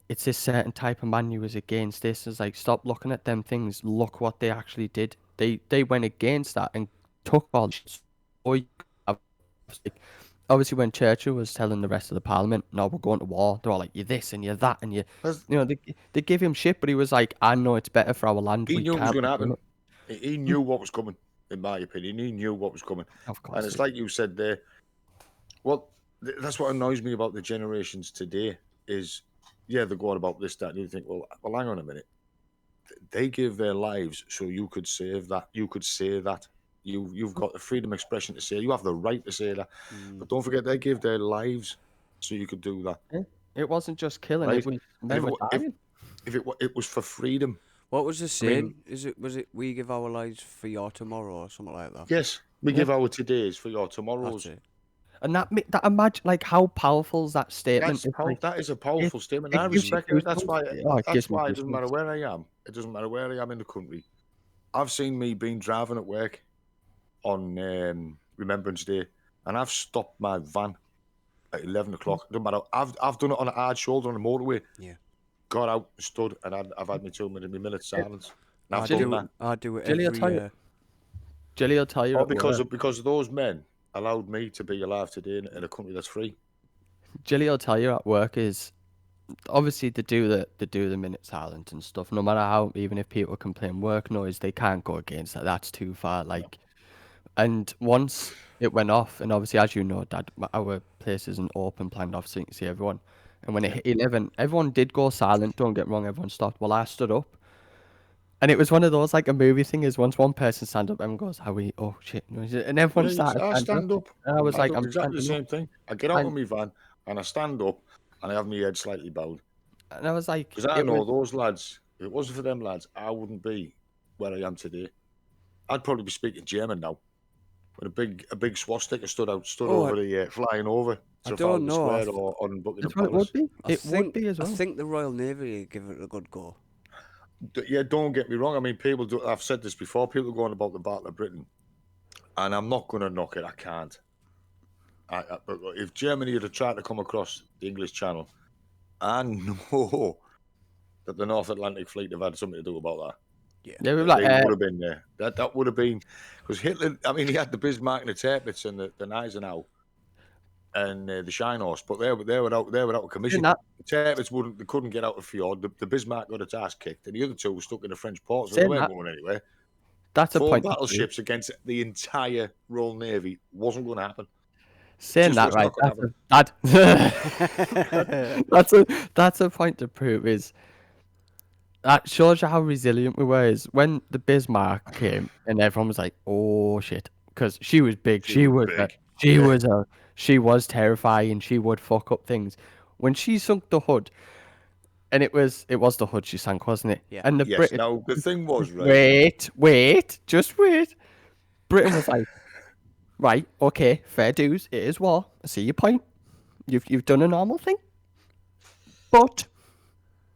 Speaker 1: it's this certain type of man who was against this. It's like, stop looking at them things. Look what they actually did. They went against that and took all the shit. Or you could have, like, obviously, when Churchill was telling the rest of the parliament, "No, we're going to war," they're all like, "You're this and you're that," and
Speaker 3: That's-
Speaker 1: they give him shit, but he was like, "I know it's better for our land.
Speaker 3: He
Speaker 1: We
Speaker 3: knew it was
Speaker 1: can't
Speaker 3: going to
Speaker 1: be doing
Speaker 3: happen.
Speaker 1: it."
Speaker 3: He knew what was coming. In my opinion, he knew what was coming.
Speaker 1: Of
Speaker 3: And
Speaker 1: course,
Speaker 3: it's like you said there. Well, that's what annoys me about the generations today. Is yeah, they're going about this, that, and you think, well, hang on a minute. They give their lives so you could save that. You could say that. You've got the freedom of expression to say. You have the right to say that. But don't forget, they give their lives so you could do that,
Speaker 1: yeah. It wasn't just killing;
Speaker 3: right?
Speaker 1: it was
Speaker 3: And
Speaker 1: men were dying.
Speaker 3: if it was for freedom,
Speaker 2: What was the
Speaker 3: I mean,
Speaker 2: saying? Was it we give our lives for your tomorrow or something like that?
Speaker 3: yes, we
Speaker 1: Yeah.
Speaker 3: give our todays for your
Speaker 2: That's
Speaker 3: tomorrows.
Speaker 2: it.
Speaker 1: And that imagine like how powerful is that statement? It's like
Speaker 3: That is a powerful statement. I
Speaker 1: it gives you
Speaker 3: respect it. That's
Speaker 1: goosebumps.
Speaker 3: why.
Speaker 1: Oh, it gives
Speaker 3: That's
Speaker 1: me
Speaker 3: why it doesn't matter
Speaker 1: goosebumps.
Speaker 3: where I am. It doesn't matter where I am in the country. I've seen me being driving at work on Remembrance Day, and I've stopped my van at 11 o'clock. Doesn't matter. I've done it on a hard shoulder on the motorway.
Speaker 2: Yeah.
Speaker 3: Got out, stood, and I've had my 2 minute silence. And I've
Speaker 2: I
Speaker 3: done that.
Speaker 2: do it
Speaker 1: Jilly will
Speaker 2: every
Speaker 1: tell you.
Speaker 2: year.
Speaker 1: Jilly will tell you
Speaker 3: Oh,
Speaker 1: at work.
Speaker 3: because of those men. allowed me to be alive today in a country that's free.
Speaker 1: Jilly will tell you at work is obviously they do the minute silent and stuff. No matter how, even if people complain work noise, they can't go against that. That's too far. Like, and once it went off, and obviously as you know, Dad, our place isn't open, planned off, so you can see everyone. And when it hit 11, everyone did go silent. Don't get me wrong, everyone stopped. Well, I stood up. And it was one of those like a movie thing is once one person stand up, everyone goes, "Are we? Oh shit!" And everyone started
Speaker 3: I
Speaker 1: standing up.
Speaker 3: stand up.
Speaker 1: And I was
Speaker 3: I
Speaker 1: like,
Speaker 3: do
Speaker 1: "I'm
Speaker 3: exactly the
Speaker 1: standing up."
Speaker 3: same thing. I get out of
Speaker 1: And,
Speaker 3: my van and I stand up and I have my head slightly bowed.
Speaker 1: and I was like,
Speaker 3: Because I
Speaker 1: it
Speaker 3: know
Speaker 1: was
Speaker 3: those lads, if it wasn't for them lads, I wouldn't be where I am today. I'd probably be speaking German now. With a big swastika stood
Speaker 2: Oh,
Speaker 3: over the flying over
Speaker 2: I don't
Speaker 3: Trafalgar
Speaker 2: know.
Speaker 3: Square or on Buckingham
Speaker 1: that's what it would
Speaker 3: Palace.
Speaker 1: be.
Speaker 2: I
Speaker 1: It would
Speaker 2: think
Speaker 1: be as
Speaker 2: I
Speaker 1: well.
Speaker 2: think the Royal Navy give it a good go.
Speaker 3: Yeah, don't get me wrong. I mean, people do. I've said this before. People are going about the Battle of Britain, and I'm not going to knock it. I can't. But if Germany had tried to come across the English Channel, I know that the North Atlantic Fleet have had something to do about that.
Speaker 1: Yeah, we were
Speaker 3: They
Speaker 1: like,
Speaker 3: would have been there. That would have been because Hitler. I mean, he had the Bismarck and the Tirpitz and the Gneisenau and the Scheinhorst, but they were out of commission.
Speaker 1: that,
Speaker 3: The Tirpitz they couldn't get out of fjord. The Bismarck got its ass kicked, and the other two were stuck in the French port, so they
Speaker 1: saying
Speaker 3: weren't
Speaker 1: that,
Speaker 3: going anywhere.
Speaker 1: that's a
Speaker 3: 4
Speaker 1: point to prove.
Speaker 3: battleships against the entire Royal Navy wasn't going to happen.
Speaker 1: Saying
Speaker 3: Just
Speaker 1: that,
Speaker 3: was
Speaker 1: right?
Speaker 3: not going to
Speaker 1: That's
Speaker 3: happen.
Speaker 1: that's a point to prove is that shows you how resilient we were. Is when the Bismarck came and everyone was like, "Oh shit," because she was big.
Speaker 3: She was big. Yeah.
Speaker 1: She was terrifying. She would fuck up things. When she sunk the hood, and it was the hood she sank, wasn't it?
Speaker 2: Yeah.
Speaker 1: And the
Speaker 3: Yes.
Speaker 1: British.
Speaker 3: Now the thing was right.
Speaker 1: Just wait. Britain was like, right, okay, fair dues. It is war. I see your point. You've done a normal thing, but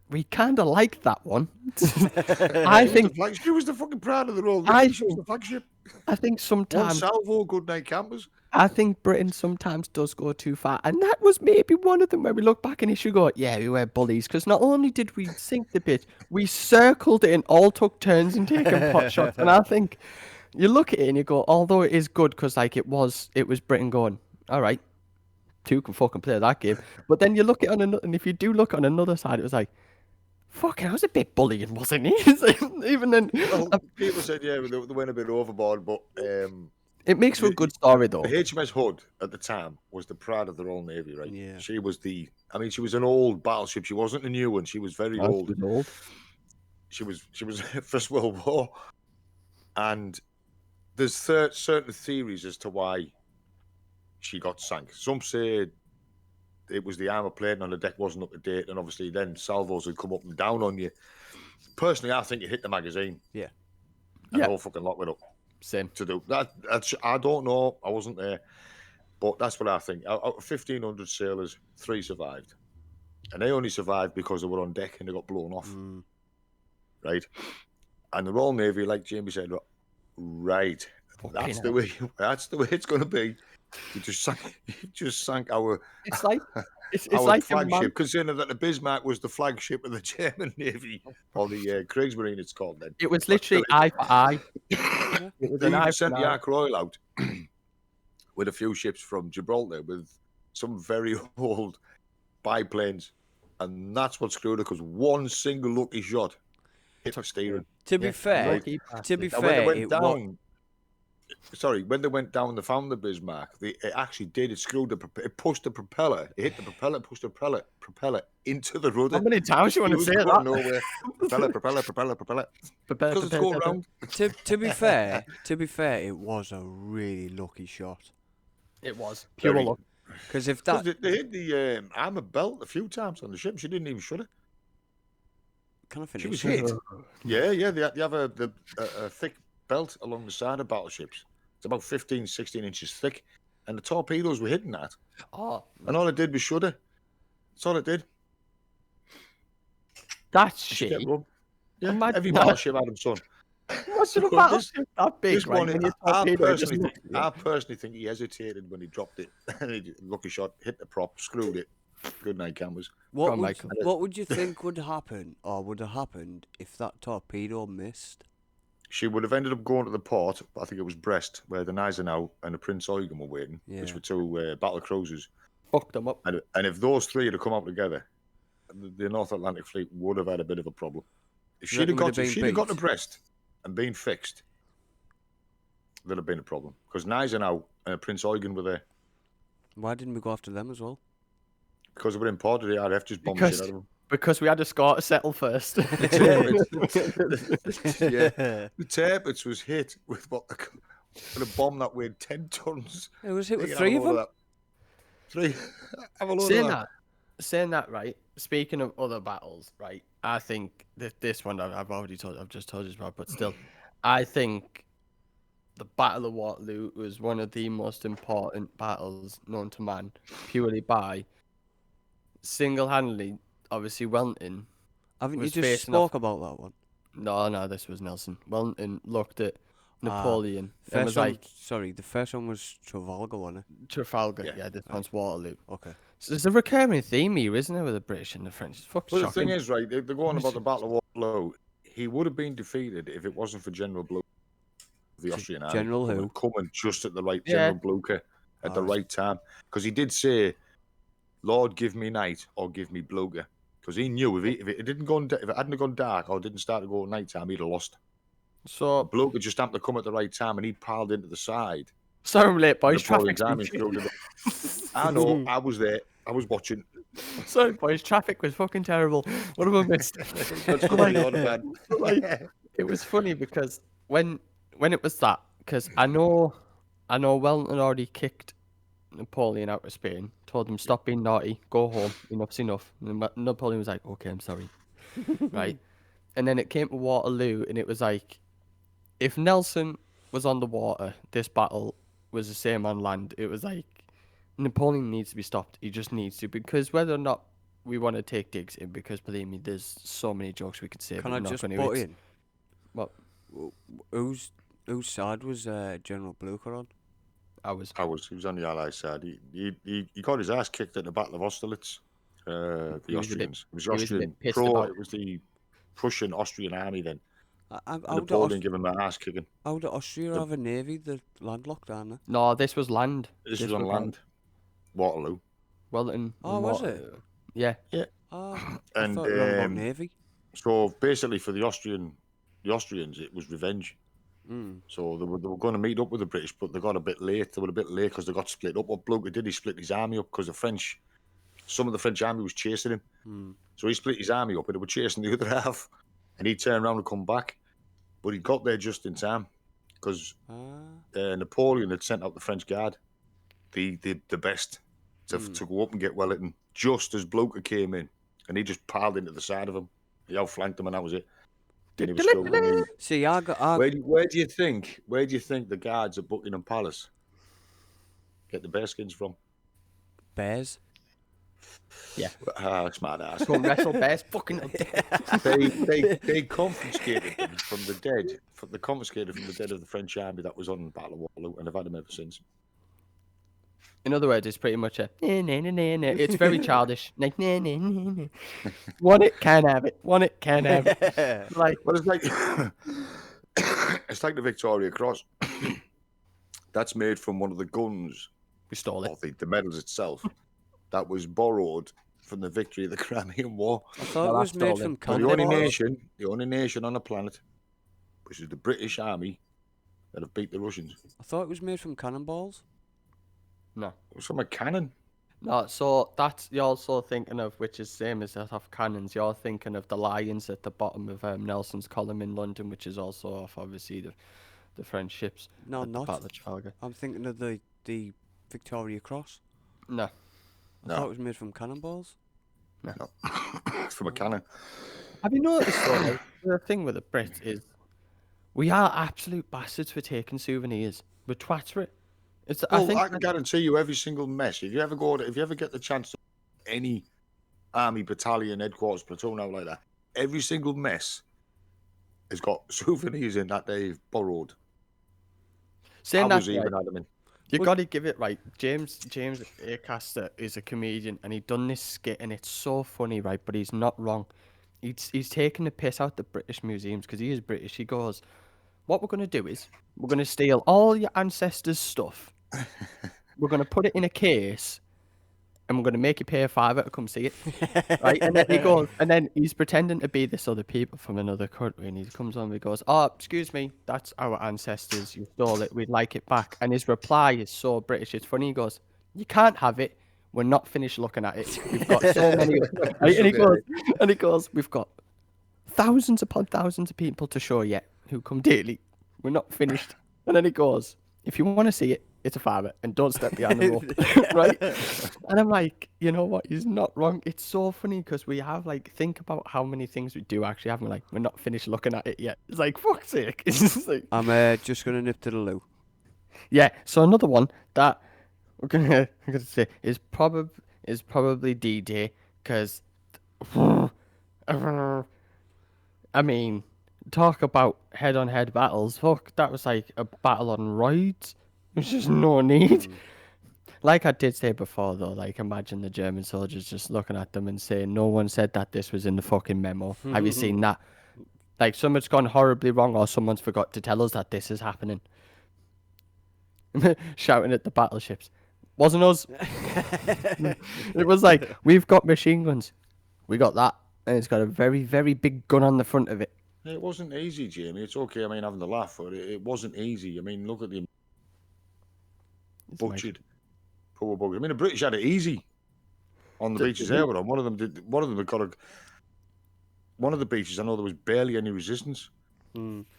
Speaker 1: we kind of like that one. I think
Speaker 3: She was the fucking pride of the Royal
Speaker 1: I
Speaker 3: Navy. She was
Speaker 1: think
Speaker 3: the flagship.
Speaker 1: I think
Speaker 3: One
Speaker 1: sometimes
Speaker 3: salvo, good night campers.
Speaker 1: I think Britain sometimes does go too far, and that was maybe one of them where we look back and issue go, yeah, we were bullies because not only did we sink the bitch, we circled it and all took turns and taking pot shots. And I think you look at it and you go, although it is good because like it was Britain going, all right, two can fucking play that game, but then you look at it on another, and if you do look on another side, it was like, fucking, I was a bit bullying, wasn't he? Even then,
Speaker 3: Well, people said, yeah, they went a bit overboard, but
Speaker 1: it makes for a good story though.
Speaker 3: the HMS Hood at the time was the pride of the Royal Navy, right?
Speaker 2: Yeah.
Speaker 3: She was she was an old battleship. She wasn't a new one. She was very old.
Speaker 1: She was old.
Speaker 3: She was First World War, and there's certain theories as to why she got sank. Some say it was the armor plating on the deck wasn't up to date, and obviously then salvos would come up and down on you. Personally, I think it hit the magazine.
Speaker 2: Yeah.
Speaker 3: And
Speaker 1: Yeah.
Speaker 3: all fucking lock it up
Speaker 1: Same.
Speaker 3: to do that. I don't know. I wasn't there, but that's what I think. Out of 1,500 sailors, 3 survived, and they only survived because they were on deck and they got blown off. Right, and the Royal Navy, like Jamie said, right, that's the way it's going to be. You just sank our
Speaker 1: It's like it's
Speaker 3: our
Speaker 1: like a
Speaker 3: flagship,
Speaker 1: man,
Speaker 3: considering that the Bismarck was the flagship of the German Navy, or the Kriegsmarine it's called then.
Speaker 1: it was literally eye for eye. It was
Speaker 3: They
Speaker 1: an eye
Speaker 3: even
Speaker 1: for
Speaker 3: sent
Speaker 1: an
Speaker 3: the
Speaker 1: eye.
Speaker 3: Ark Royal out with a few ships from Gibraltar with some very old biplanes, and that's what screwed it, because one single lucky shot hit the steering.
Speaker 2: To be fair,
Speaker 1: Lucky
Speaker 2: to be
Speaker 1: bastard.
Speaker 3: And when they
Speaker 2: fair,
Speaker 3: went
Speaker 2: it
Speaker 3: down, when they went down, they found the Bismarck. It actually did. It screwed it pushed the propeller. It hit the propeller, pushed the propeller into the rudder.
Speaker 1: How many times you want
Speaker 3: It
Speaker 1: to
Speaker 3: was
Speaker 1: say
Speaker 3: going
Speaker 1: that?
Speaker 3: nowhere. Propeller. Because it's going round.
Speaker 2: to be fair, it was a really lucky shot.
Speaker 1: It was pure
Speaker 3: Very.
Speaker 1: luck.
Speaker 2: Because if
Speaker 3: Because
Speaker 2: that
Speaker 3: they hit the armor belt a few times on the ship. She didn't even shut it.
Speaker 2: can I finish?
Speaker 3: She was hit. Yeah. They have a thick belt along the side of battleships. It's about 15, 16 inches thick. And the torpedoes were hitting that.
Speaker 1: Oh,
Speaker 3: And all it did was shudder. That's all it did.
Speaker 1: that's
Speaker 3: She kept
Speaker 1: shit.
Speaker 3: going. Yeah,
Speaker 1: Imagine
Speaker 3: every
Speaker 1: that.
Speaker 3: battleship had them, son.
Speaker 1: What's in a
Speaker 3: So
Speaker 1: battleship that big,
Speaker 3: This
Speaker 1: right?
Speaker 3: one,
Speaker 1: When you
Speaker 3: I
Speaker 1: torpedo, it just
Speaker 3: personally think he hesitated when he dropped it. Lucky shot, hit the prop, screwed it. Good night, cameras.
Speaker 2: What
Speaker 1: on,
Speaker 2: would,
Speaker 1: Michael.
Speaker 2: what would you think would happen or would have happened if that torpedo missed?
Speaker 3: She would have ended up going to the port, I think it was Brest, where the Gneisenau and the Prince Eugen were waiting, which
Speaker 2: Yeah.
Speaker 3: were two battle cruisers.
Speaker 1: Fucked them up.
Speaker 3: And if those three had come out together, the North Atlantic Fleet would have had a bit of a problem. If
Speaker 2: You
Speaker 3: she'd
Speaker 2: reckon
Speaker 3: have
Speaker 2: we'd
Speaker 3: got
Speaker 2: have
Speaker 3: to,
Speaker 2: been
Speaker 3: got to
Speaker 2: beat?
Speaker 3: Brest and been fixed, there'd have been a problem. Because Gneisenau and Prince Eugen were there.
Speaker 2: Why didn't we go after them as well?
Speaker 3: Because they were imported, the RF just bombed the shit out of them.
Speaker 1: Because we had a score to settle first.
Speaker 3: The Tirpitz was hit with with a bomb that weighed 10 tons.
Speaker 2: It was hit
Speaker 3: You
Speaker 2: with
Speaker 3: can
Speaker 2: 3
Speaker 3: have
Speaker 2: of
Speaker 3: a load
Speaker 2: them.
Speaker 3: Three. Have a load
Speaker 1: saying
Speaker 3: of that.
Speaker 1: saying that, right? Speaking of other battles, right? I think that this one I've just told you about, but still, I think the Battle of Waterloo was one of the most important battles known to man, purely by single-handedly. Obviously, Wellington
Speaker 2: Haven't you
Speaker 1: was
Speaker 2: just
Speaker 1: facing
Speaker 2: spoke about that one?
Speaker 1: No, this was Nelson. Wellington looked at Napoleon and
Speaker 2: First
Speaker 1: was
Speaker 2: one,
Speaker 1: like,
Speaker 2: sorry, the first one was Trafalgar, wasn't it?
Speaker 1: Trafalgar,
Speaker 3: Yeah.
Speaker 1: yeah, this one's Waterloo.
Speaker 2: Okay.
Speaker 1: So there's a recurring theme here, isn't there, with the British and the French? It's fucking
Speaker 3: But the
Speaker 1: shocking.
Speaker 3: thing is, right, they're going about the Battle of Waterloo. He would have been defeated if it wasn't for General Blucher, the Austrian army.
Speaker 2: General who?
Speaker 3: Coming just at the right,
Speaker 1: Yeah.
Speaker 3: General Blucher, at the
Speaker 2: Alright.
Speaker 3: right time. Because he did say, Lord, give me night or give me Blucher. Because he knew if it didn't go, if it hadn't gone dark or didn't start to go night time, he'd have lost.
Speaker 1: So,
Speaker 3: Blucher just happened to come at the right time and he piled into the side.
Speaker 1: sorry I'm late, boys.
Speaker 3: Napoleon's
Speaker 1: Traffic's been
Speaker 3: army exploded. I know, I was there. I was watching.
Speaker 1: Sorry, boys. Traffic was fucking terrible. What have I missed?
Speaker 3: That's completely on bad.
Speaker 1: Like, it was funny because when it was that, because I know Wellington already kicked Napoleon out of Spain, told him stop being naughty, go home, enough's enough. And Napoleon was like, okay, I'm sorry, right? And then it came to Waterloo, and it was like, if Nelson was on the water, this battle was the same on land. It was like Napoleon needs to be stopped. He just needs to, because whether or not we want to take digs in, because believe me, there's so many jokes we could say.
Speaker 2: Can
Speaker 1: but
Speaker 2: I
Speaker 1: we're not
Speaker 2: just
Speaker 1: gonna.
Speaker 2: butt
Speaker 1: It's-
Speaker 2: in?
Speaker 1: What?
Speaker 2: Whose side was General Blucher on?
Speaker 1: I was.
Speaker 3: He was on the Allied side. He got his ass kicked at the Battle of Austerlitz. The
Speaker 1: He was a bit-
Speaker 3: Austrians. It was
Speaker 1: he
Speaker 3: the
Speaker 1: was a bit
Speaker 3: Austrian
Speaker 1: pissed
Speaker 3: pro.
Speaker 1: about-
Speaker 3: It was the Prussian Austrian army then.
Speaker 2: How
Speaker 3: Napoleon gave him an ass kicking.
Speaker 2: How do Austria have a navy? They're landlocked, aren't they?
Speaker 1: No, this was land.
Speaker 3: This was on land. Waterloo.
Speaker 1: Wellington.
Speaker 2: Oh,
Speaker 1: and
Speaker 2: was it?
Speaker 1: Yeah.
Speaker 2: Ah,
Speaker 3: And,
Speaker 2: I thought you were on about
Speaker 3: um,
Speaker 2: navy.
Speaker 3: So basically, for the Austrians, it was revenge.
Speaker 2: Mm.
Speaker 3: So they were going to meet up with the British, but they got a bit late. They were a bit late because they got split up. What Blucher did, he split his army up because some of the French army was chasing him.
Speaker 2: Mm.
Speaker 3: So he split his army up and they were chasing the other half. And he turned around and come back. But he got there just in time because Napoleon had sent out the French guard, the best, to go up and get Wellington just as Blucher came in. And he just piled into the side of him. He outflanked him and that was it. And he was still winning.
Speaker 2: See, I got.
Speaker 3: Where do you think the guards at Buckingham Palace get the bearskins from?
Speaker 2: Bears.
Speaker 1: Yeah.
Speaker 3: Smart ass.
Speaker 1: Go and wrestle bears. Fucking.
Speaker 3: They confiscated them from the dead. They confiscated from the dead of the French army that was on Battle of Waterloo, and they've had them ever since.
Speaker 1: In other words, it's pretty much a. It's very childish. Like, want it, can't have it. Want it, can't have it. Like,
Speaker 3: But it's like it's like the Victoria Cross. That's made from one of the guns,
Speaker 1: we stole it.
Speaker 3: or the medals itself, that was borrowed from the victory of the Crimean War.
Speaker 2: I thought
Speaker 1: Well,
Speaker 2: it was
Speaker 1: that's
Speaker 2: made
Speaker 1: all
Speaker 2: from
Speaker 1: it.
Speaker 3: So the
Speaker 2: cannonballs.
Speaker 3: only nation on the planet, which is the British Army, that have beat the Russians.
Speaker 2: I thought it was made from cannonballs.
Speaker 1: No.
Speaker 3: It was from a cannon.
Speaker 1: No, so that's you're also thinking of, which is same as that of cannons. You're thinking of the lions at the bottom of Nelson's column in London, which is also off obviously the French ships.
Speaker 2: No,
Speaker 1: at the
Speaker 2: not.
Speaker 1: Battle of Trafalgar.
Speaker 2: I'm thinking of the Victoria Cross.
Speaker 1: No,
Speaker 2: I
Speaker 3: No.
Speaker 2: thought it was made from cannonballs.
Speaker 3: It's from a cannon.
Speaker 1: have you noticed though? Like, the thing with the Brits is we are absolute bastards for taking souvenirs. We're twats for it. It's I
Speaker 3: Well,
Speaker 1: think
Speaker 3: I can guarantee you every single mess. If you ever get the chance to any army battalion headquarters platoon out like that, every single mess has got souvenirs in that they've borrowed.
Speaker 1: saying
Speaker 3: I
Speaker 1: that
Speaker 3: was
Speaker 1: right,
Speaker 3: even had them in.
Speaker 1: you got to give it right. James Acaster is a comedian, and he done this skit, and it's so funny, right? But he's not wrong. He's taking the piss out the British museums because he is British. He goes, what we're going to do is we're going to steal all your ancestors' stuff. We're going to put it in a case, and we're going to make you pay a fiver to come see it. Right? And then he goes, and then he's pretending to be this other people from another country, and he comes on and he goes, "Oh, excuse me, that's our ancestors. You stole it. We'd like it back." And his reply is so British. It's funny. He goes, "You can't have it. We're not finished looking at it. We've got so many." Right? And he goes, "We've got thousands upon thousands of people to show yet who come daily. We're not finished." And then he goes, "If you want to see it, it's a fiver, and don't step behind the rope." Right? And I'm like, you know what? He's not wrong. It's so funny because we have like, think about how many things we do actually have. And we're like, we're not finished looking at it yet. It's like, fuck's sake. It's just like,
Speaker 2: I'm just gonna nip to the loo.
Speaker 1: yeah. So another one that I'm gonna say is probably D-Day because I mean, talk about head-on-head battles. Fuck, that was like a battle on roids. There's just no need. Like I did say before, though, like imagine the German soldiers just looking at them and saying, "No one said that this was in the fucking memo. Have you seen that? Like something's gone horribly wrong, or someone's forgot to tell us that this is happening." Shouting at the battleships. Wasn't us. It was like, we've got machine guns. We got that. And it's got a very, very big gun on the front of it.
Speaker 3: It wasn't easy, Jamie. It's okay. I mean, having the laugh, but it wasn't easy. I mean, look at the
Speaker 1: It's like-
Speaker 3: butchered poor buggers. I mean, the British had it easy on the beaches they were on. One of them did. One of them had got a. One of the beaches, I know there was barely any resistance.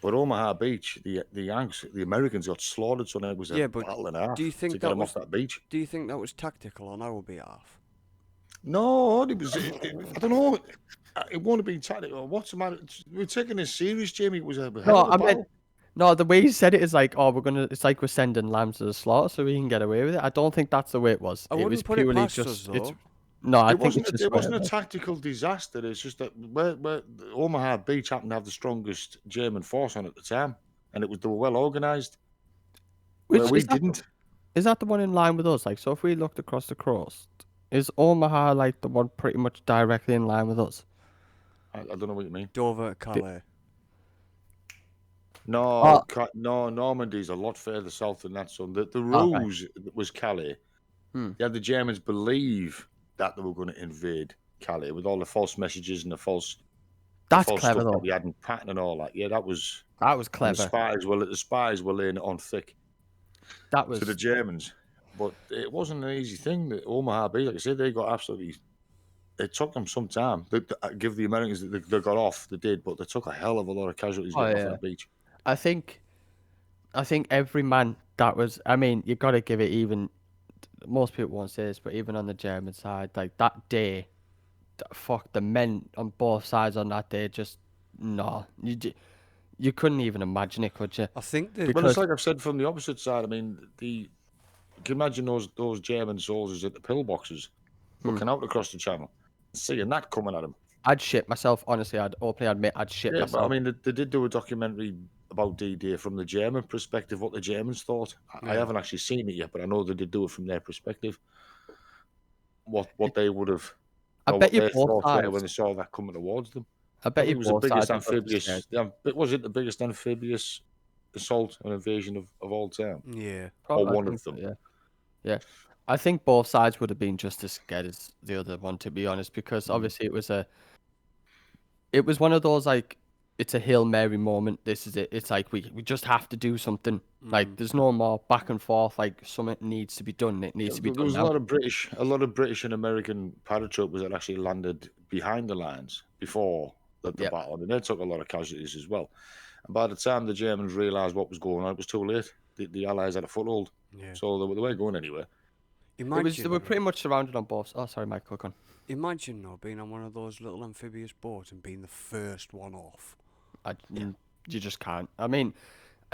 Speaker 3: But Omaha Beach, the Yanks, the Americans got slaughtered, so it was a
Speaker 2: Yeah, but
Speaker 3: battle and a half
Speaker 2: do you
Speaker 3: to
Speaker 2: think
Speaker 3: get
Speaker 2: that
Speaker 3: them
Speaker 2: was-
Speaker 3: off that beach.
Speaker 2: Do you think that was tactical on our behalf?
Speaker 3: No, it was. I don't know. It won't have been tactical. What's the matter? We're taking this serious, Jamie. It was a hell
Speaker 1: No,
Speaker 3: of a
Speaker 1: I
Speaker 3: battle.
Speaker 1: meant, no, the way he said it is like, oh, it's like we're sending lambs to the slaughter so we can get away with it. I don't think that's the way it was.
Speaker 2: I
Speaker 1: It was
Speaker 2: wouldn't put it
Speaker 1: purely
Speaker 2: past
Speaker 1: just,
Speaker 2: us,
Speaker 1: it's,
Speaker 2: though.
Speaker 1: no, I
Speaker 3: It
Speaker 1: think
Speaker 3: wasn't.
Speaker 1: it's just
Speaker 3: It wasn't a
Speaker 1: whatever.
Speaker 3: tactical disaster. It's just that where Omaha Beach happened to have the strongest German force on at the time, and they were well organised. Where
Speaker 1: Which
Speaker 3: we
Speaker 1: is that,
Speaker 3: didn't.
Speaker 1: is that the one in line with us? Like, so if we looked across the coast, is Omaha like the one pretty much directly in line with us?
Speaker 3: I don't know what you mean.
Speaker 2: Dover to Calais.
Speaker 3: No, no, Normandy's a lot further south than that. So the
Speaker 1: right.
Speaker 3: ruse was Calais.
Speaker 1: Hmm.
Speaker 3: They had the Germans believe that they were going to invade Calais with all the false messages and the false
Speaker 1: That's
Speaker 3: false
Speaker 1: clever
Speaker 3: stuff that
Speaker 1: though.
Speaker 3: we had in pattern and all that. Yeah, that was.
Speaker 1: That was
Speaker 3: And
Speaker 1: clever.
Speaker 3: the spies were laying it on thick
Speaker 1: That was
Speaker 3: to the Germans, but it wasn't an easy thing. That Omaha Beach, like I said, they got absolutely. It took them some time. Give the Americans that they got off, they did, but they took a hell of a lot of casualties
Speaker 1: Oh,
Speaker 3: getting
Speaker 1: yeah.
Speaker 3: off that beach.
Speaker 1: I think every man that was. I mean, you got to give it even. Most people won't say this, but even on the German side, like that day, fuck the men on both sides on that day. Just no, you couldn't even imagine it, could you?
Speaker 2: I think that
Speaker 3: Well,
Speaker 1: Because-
Speaker 3: it's like I've said from the opposite side. I mean, you can imagine those German soldiers at the pillboxes looking out across the channel, seeing that coming at them.
Speaker 1: I'd shit myself. Honestly, I'd openly admit I'd shit
Speaker 3: Yeah,
Speaker 1: myself.
Speaker 3: but I mean, they did do a documentary about D-Day from the German perspective, what the Germans thought. I haven't actually seen it yet, but I know they did do it from their perspective. What they would have,
Speaker 1: I
Speaker 3: or
Speaker 1: bet
Speaker 3: what
Speaker 1: you
Speaker 3: their
Speaker 1: both
Speaker 3: thoughts were
Speaker 1: sides.
Speaker 3: when they saw that coming towards them.
Speaker 1: I
Speaker 3: I
Speaker 1: bet
Speaker 3: think
Speaker 1: you
Speaker 3: it was the
Speaker 1: both
Speaker 3: biggest
Speaker 1: sides. would be scared.
Speaker 3: amphibious. Was it the biggest amphibious assault and invasion of all time?
Speaker 2: yeah.
Speaker 1: Probably, I
Speaker 3: one of
Speaker 1: think so,
Speaker 3: them.
Speaker 1: Yeah, yeah. I think both sides would have been just as scared as the other one, to be honest, because obviously it was one of those like, it's a Hail Mary moment. This is it. It's like we just have to do something. Like there's no more back and forth. Like something needs to be done. It needs to be
Speaker 3: There
Speaker 1: done
Speaker 3: was
Speaker 1: now.
Speaker 3: a lot of British and American paratroopers that actually landed behind the lines before the
Speaker 1: Yep.
Speaker 3: battle. I mean, they took a lot of casualties as well. And by the time the Germans realised what was going on, it was too late. The Allies had a foothold,
Speaker 2: Yeah.
Speaker 3: so they weren't going anywhere.
Speaker 1: They
Speaker 2: Imagine,
Speaker 1: were pretty much surrounded on both. Oh, sorry, Mike. Click on.
Speaker 2: imagine though being on one of those little amphibious boats and being the first one off.
Speaker 1: You just can't. I mean,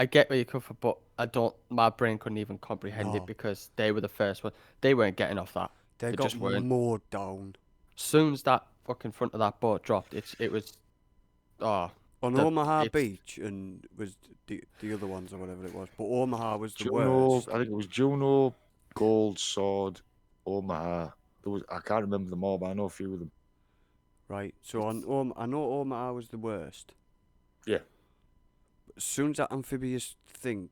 Speaker 1: I get where you come from, but I don't. My brain couldn't even comprehend
Speaker 2: No.
Speaker 1: it because they were the first one. They weren't getting off that.
Speaker 2: They
Speaker 1: They
Speaker 2: got
Speaker 1: just weren't.
Speaker 2: mowed down.
Speaker 1: Soon as that fucking front of that boat dropped, it was. Oh,
Speaker 2: On
Speaker 1: The-
Speaker 2: Omaha
Speaker 1: it's-
Speaker 2: Beach and was the other ones or whatever it was. But Omaha was the
Speaker 3: Juno,
Speaker 2: worst.
Speaker 3: I think it was Juno, Gold Sword, Omaha. I can't remember them all, but I know a few of them.
Speaker 2: Right. So I know Omaha was the worst.
Speaker 3: Yeah.
Speaker 2: as soon as that amphibious thing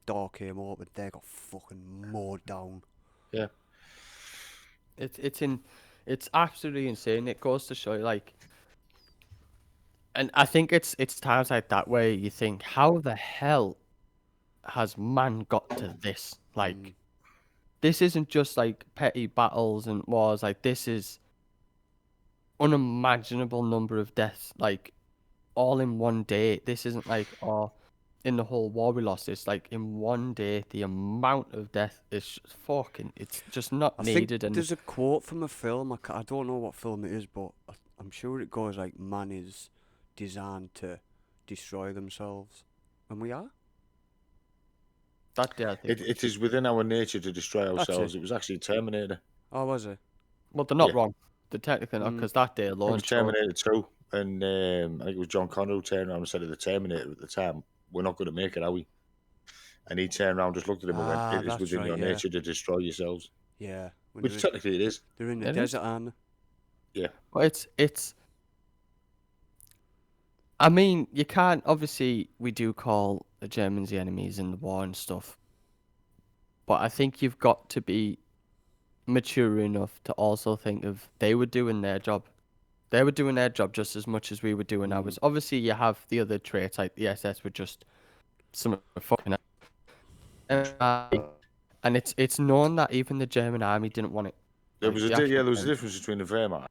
Speaker 2: door came open, they got fucking mowed down.
Speaker 3: Yeah.
Speaker 1: It's absolutely insane. It goes to show, like, and I think it's times like that where you think, how the hell has man got to this? Like, this isn't just like petty battles and wars. Like, this is unimaginable number of deaths. Like, all in one day. This isn't like, oh, in the whole war we lost. It's like in one day, the amount of death is just fucking. It's just not
Speaker 2: I think
Speaker 1: needed. And
Speaker 2: there's a quote from a film. I don't know what film it is, but I'm sure it goes like, "Man is designed to destroy themselves," and we are.
Speaker 1: that day, I think
Speaker 3: It is within our nature to destroy
Speaker 2: That's
Speaker 3: ourselves.
Speaker 2: it.
Speaker 3: It was actually Terminator.
Speaker 2: Oh, was it?
Speaker 1: well, they're not
Speaker 3: Yeah.
Speaker 1: wrong. They're technically not, because that day
Speaker 3: It
Speaker 1: alone
Speaker 3: was
Speaker 1: showed.
Speaker 3: Terminator 2, and I think it was John Connor who turned around and said to the Terminator at the time, "We're not going to make it, are we?" And he turned around, just looked at him, and went, "It is
Speaker 2: That's
Speaker 3: within
Speaker 2: right.
Speaker 3: your
Speaker 2: Yeah,
Speaker 3: nature to destroy yourselves."
Speaker 2: yeah. When
Speaker 3: Which technically it is.
Speaker 2: they're in the
Speaker 1: It is.
Speaker 2: desert, aren't
Speaker 3: Yeah.
Speaker 1: But it's. I mean, you can't. Obviously, we do call the Germans the enemies in the war and stuff. But I think you've got to be mature enough to also think of they were doing their job. They were doing their job just as much as we were doing ours. Obviously, you have the other traits, like the SS were just some fucking. And it's known that even the German army didn't want it.
Speaker 3: There
Speaker 1: Like,
Speaker 3: was a
Speaker 1: the
Speaker 3: yeah,
Speaker 1: actual
Speaker 3: there was a
Speaker 1: German-
Speaker 3: difference between the Wehrmacht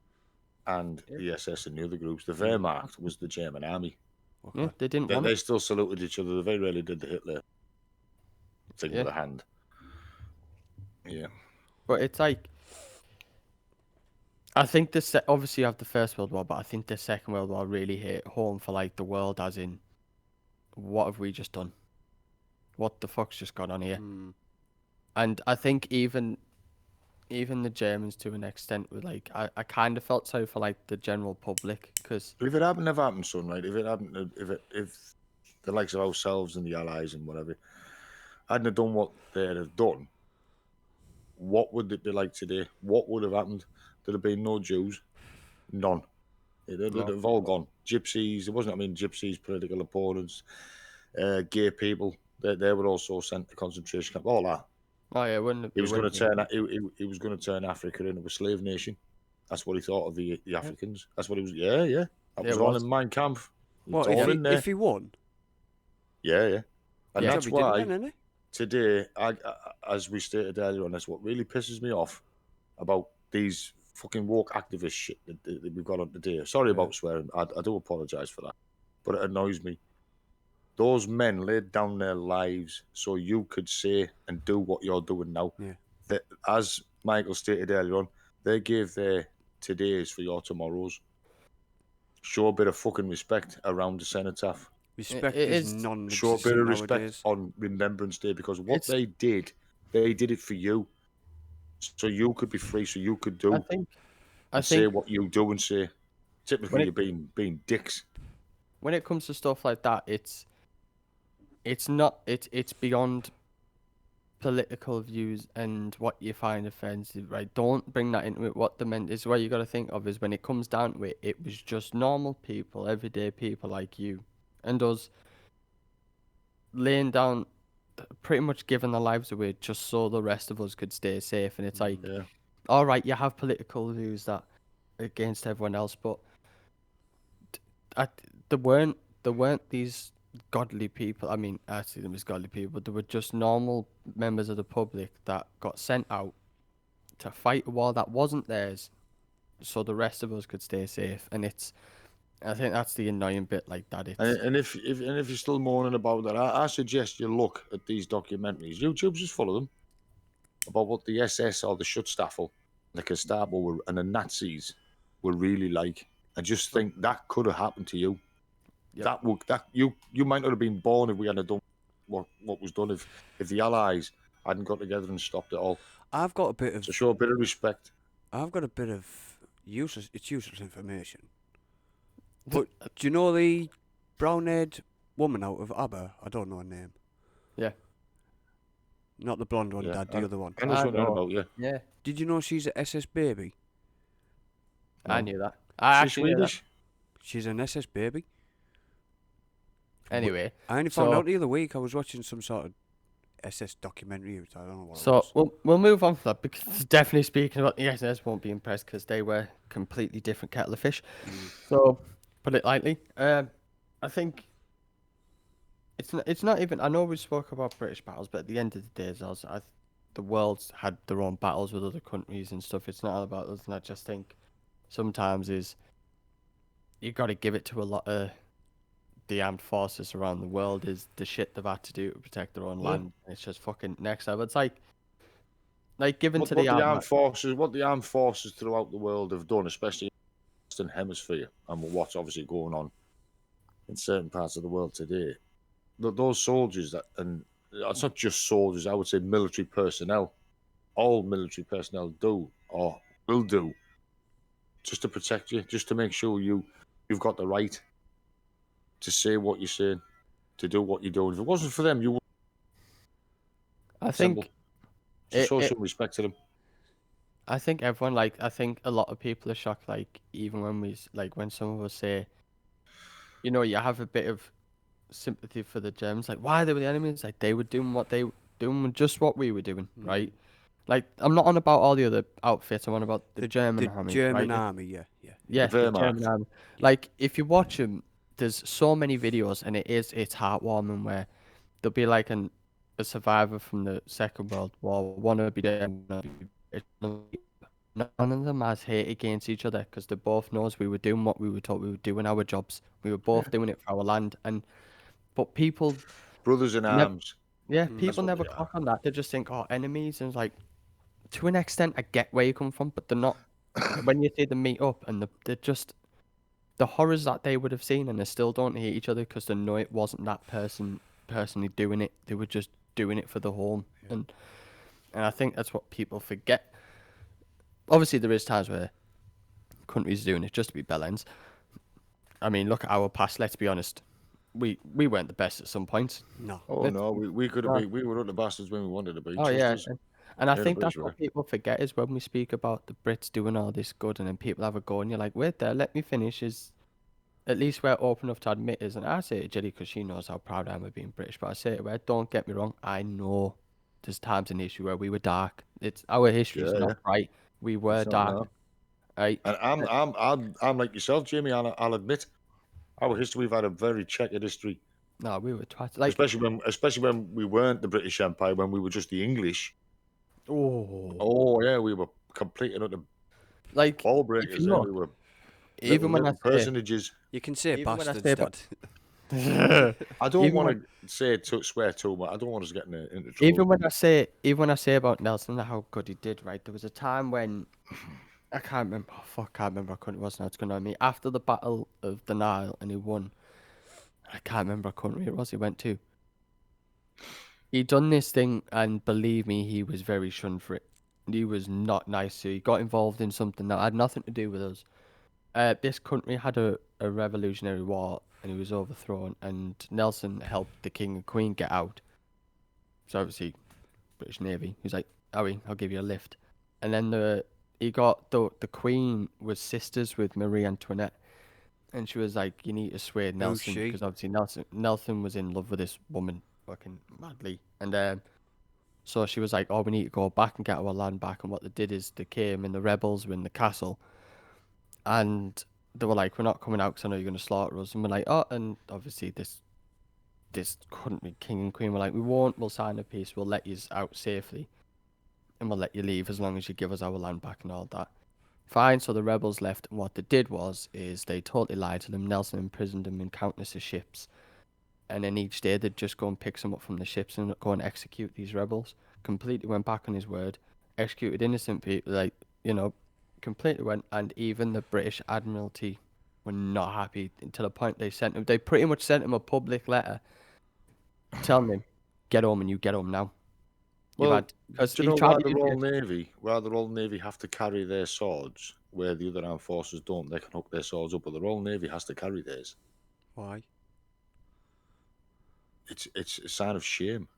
Speaker 3: and the SS and the other groups. The Wehrmacht was the German army.
Speaker 2: they?
Speaker 1: Yeah, they didn't want
Speaker 3: They
Speaker 1: it.
Speaker 3: still saluted each other. They very rarely did the Hitler thing
Speaker 1: Yeah.
Speaker 3: with a hand. Yeah.
Speaker 1: But it's like, I think obviously you have the First World War, but I think the Second World War really hit home for like the world, as in, what have we just done? What the fuck's just gone on here? And I think even the Germans, to an extent, were like, I kind of felt sorry for like the general public, because
Speaker 3: But if it hadn't have happened, son, right? If it hadn't, if the likes of ourselves and the Allies and whatever hadn't have done what they'd have done, what would it be like today? What would have happened? There'd have been no Jews, none. They'd have all gone. Gypsies, it wasn't. I mean, gypsies, political opponents, gay people. They were also sent to concentration camp. All that.
Speaker 1: oh yeah,
Speaker 3: He was going to turn. He was going to turn Africa into a slave nation. That's what he thought of the Africans. That's what he was. Yeah, yeah. That
Speaker 1: Yeah,
Speaker 3: was
Speaker 1: it
Speaker 3: all
Speaker 1: was.
Speaker 3: in Mein Kampf.
Speaker 2: What
Speaker 3: It's all in there.
Speaker 2: if he won?
Speaker 3: Yeah, yeah. And
Speaker 1: Yeah.
Speaker 3: that's
Speaker 2: He didn't
Speaker 3: why
Speaker 2: win, innit?
Speaker 3: today, as we stated earlier on, that's what really pisses me off about these fucking woke activist shit that we've got on today. Sorry about swearing. I do apologise for that, but it annoys me. Those men laid down their lives so you could say and do what you're doing now.
Speaker 2: Yeah.
Speaker 3: That, as Michael stated earlier on, they gave their todays for your tomorrows. Show a bit of fucking respect around the cenotaph.
Speaker 2: Respect
Speaker 1: it
Speaker 2: is
Speaker 1: is-
Speaker 3: Show a
Speaker 2: non-existent
Speaker 3: bit of respect
Speaker 2: nowadays.
Speaker 3: on Remembrance Day, because what
Speaker 1: It's-
Speaker 3: they did it for you, so you could be free, so you could do
Speaker 1: I
Speaker 3: say
Speaker 1: think
Speaker 3: what you do and say. Typically, you're being dicks.
Speaker 1: when it comes to stuff like that, it's beyond political views and what you find offensive, right? Don't bring that into it. What the meant is, what you got to think of is, when it comes down to it, it was just normal people, everyday people like you and us, laying down, pretty much giving their lives away just so the rest of us could stay safe. And it's like,
Speaker 3: Yeah.
Speaker 1: all right, you have political views that against everyone else, but there weren't these godly people. I mean, I see them as godly people, but they were just normal members of the public that got sent out to fight a war that wasn't theirs, so the rest of us could stay safe. And I think that's the annoying bit, like that. It's
Speaker 3: And if you're still moaning about that, I suggest you look at these documentaries. YouTube, just follow them, about what the SS or the Schutzstaffel, the Gestapo, and the Nazis were really like, and just think that could have happened to you.
Speaker 1: Yep.
Speaker 3: You might not have been born if we hadn't done what was done, if the Allies hadn't got together and stopped it all.
Speaker 2: I've got a bit of
Speaker 3: So show a bit of respect.
Speaker 2: I've got a bit of useless information. But do you know the brown-haired woman out of ABBA? I don't know her name.
Speaker 1: yeah,
Speaker 2: Not the blonde one,
Speaker 3: Yeah,
Speaker 2: Dad, the other one.
Speaker 3: I know what you're on
Speaker 1: know.
Speaker 3: about, yeah.
Speaker 1: yeah,
Speaker 2: Did you know she's a SS baby?
Speaker 1: I
Speaker 3: No.
Speaker 1: knew that. I
Speaker 3: She's
Speaker 1: actually knew that.
Speaker 3: Swedish.
Speaker 2: She's an SS baby.
Speaker 1: Anyway,
Speaker 2: I only found
Speaker 1: so
Speaker 2: out the other week. I was watching some sort of SS documentary. I don't know what it
Speaker 1: so
Speaker 2: was.
Speaker 1: we'll move on from that because definitely speaking about the SS won't be impressed because they were completely different kettle of fish. So put it lightly. I think it's not even. I know we spoke about British battles, but at the end of the day, the world's had their own battles with other countries and stuff. It's not all about us, and I just think sometimes is you got to give it to a lot of the armed forces around the world is the shit they've had to do to protect their own
Speaker 3: Yeah.
Speaker 1: land. It's just fucking next level. It's like given to
Speaker 3: What
Speaker 1: the
Speaker 3: the
Speaker 1: armed
Speaker 3: armed forces throughout the world have done, especially in the Western Hemisphere, and what's obviously going on in certain parts of the world today. Those soldiers and it's not just soldiers. I would say military personnel. All military personnel do or will do just to protect you, just to make sure you've got the right to say what you're saying, to do what you're doing. If it wasn't for them, you would
Speaker 1: I
Speaker 3: simple.
Speaker 1: think
Speaker 3: So show
Speaker 1: it
Speaker 3: some respect to them.
Speaker 1: I think everyone I think a lot of people are shocked even when when some of us say you have a bit of sympathy for the Germans why they were the enemies they were doing what they were doing just what we were doing right I'm not on about all the other outfits I'm on about the German
Speaker 2: The
Speaker 1: army
Speaker 2: German
Speaker 1: right
Speaker 2: army, yeah.
Speaker 3: The
Speaker 1: yeah the German
Speaker 3: Wehrmacht.
Speaker 1: army if you watch them there's so many videos and it's heartwarming where there'll be a survivor from the Second World War wanna be there wanna be British. None of them has hate against each other because they both knows we were doing what we were taught we were doing our jobs. We were both doing it for our land, but people
Speaker 3: Brothers in
Speaker 1: never,
Speaker 3: arms.
Speaker 1: yeah,
Speaker 3: That's
Speaker 1: people
Speaker 3: what
Speaker 1: never
Speaker 3: they are.
Speaker 1: clock on that. They just think, oh, enemies, and it's to an extent, I get where you come from, but they're not. When you see them meet up, and they're just the horrors that they would have seen, and they still don't hate each other because they know it wasn't that person personally doing it. They were just doing it for the home, and I think that's what people forget. Obviously, there is times where countries doing it just to be bellends. I mean, look at our past. Let's be honest. We weren't the best at some points.
Speaker 2: No.
Speaker 3: Oh
Speaker 1: Let's,
Speaker 3: no, we could have
Speaker 1: no.
Speaker 3: been. We were the bastards when we wanted to be.
Speaker 1: Oh
Speaker 3: Trust
Speaker 1: yeah,
Speaker 3: us.
Speaker 1: and I
Speaker 3: Yeah, the
Speaker 1: think
Speaker 3: British
Speaker 1: that's
Speaker 3: were.
Speaker 1: what people forget is when we speak about the Brits doing all this good, and then people have a go, and you're like, wait there, let me finish. Is at least we're open enough to admit is, and I say it to Jelly because she knows how proud I am of being British. But I say it where don't get me wrong, I know there's times in history where we were dark. It's our history's
Speaker 3: Yeah, yeah.
Speaker 1: not bright. We were
Speaker 3: It's not
Speaker 1: dark,
Speaker 3: now.
Speaker 1: right?
Speaker 3: And I'm like yourself, Jamie. I'll admit, our history. We've had a very checkered history,
Speaker 1: No, we were twice
Speaker 3: especially when we weren't the British Empire, when we were just the English.
Speaker 1: oh,
Speaker 3: Oh yeah, we were complete and utter ball
Speaker 1: if you
Speaker 3: breakers. Then
Speaker 1: know,
Speaker 3: we were
Speaker 1: even when I
Speaker 3: little
Speaker 1: say
Speaker 3: personages.
Speaker 2: You can say
Speaker 1: even when I
Speaker 2: bastards,
Speaker 1: say about
Speaker 3: I don't
Speaker 1: even
Speaker 3: want
Speaker 1: when
Speaker 3: to say swear too much. I don't want us getting into trouble.
Speaker 1: even when I say about Nelson how good he did, right? There was a time when I can't remember. Oh, fuck, I can't remember what country it was now. It's going on me. After the Battle of the Nile, and he won. I can't remember what country it was he went to. He done this thing, and believe me, he was very shunned for it. He was not nice. So he got involved in something that had nothing to do with us. This country had a revolutionary war, and he was overthrown. And Nelson helped the king and queen get out. So obviously, British Navy. He's like, Harry, I'll give you a lift. And then the Queen was sisters with Marie Antoinette, and she was like, you need to sway
Speaker 2: who's
Speaker 1: Nelson
Speaker 2: she?
Speaker 1: because obviously Nelson was in love with this woman fucking madly, and so she was like, oh, we need to go back and get our land back. And what they did is they came and the rebels were in the castle, and they were like, we're not coming out because I know you're going to slaughter us. And we're like, oh, and obviously this country king and queen were like, we won't. We'll sign a peace. We'll let you out safely and we'll let you leave as long as you give us our land back and all that. Fine, so the rebels left, and what they did is they totally lied to them. Nelson imprisoned them in countless of ships, and then each day they'd just go and pick some up from the ships and go and execute these rebels. Completely went back on his word, executed innocent people, completely went, and even the British Admiralty were not happy to the point they pretty much sent him a public letter telling him, get home and you get home now.
Speaker 3: Well,
Speaker 1: Because
Speaker 3: do you
Speaker 1: he
Speaker 3: know
Speaker 1: tried
Speaker 3: why
Speaker 1: to
Speaker 3: the
Speaker 1: use
Speaker 3: Royal
Speaker 1: it.
Speaker 3: Navy? Why the Royal Navy have to carry their swords where the other armed forces don't? They can hook their swords up, but the Royal Navy has to carry theirs.
Speaker 2: Why?
Speaker 3: It's a sign of shame.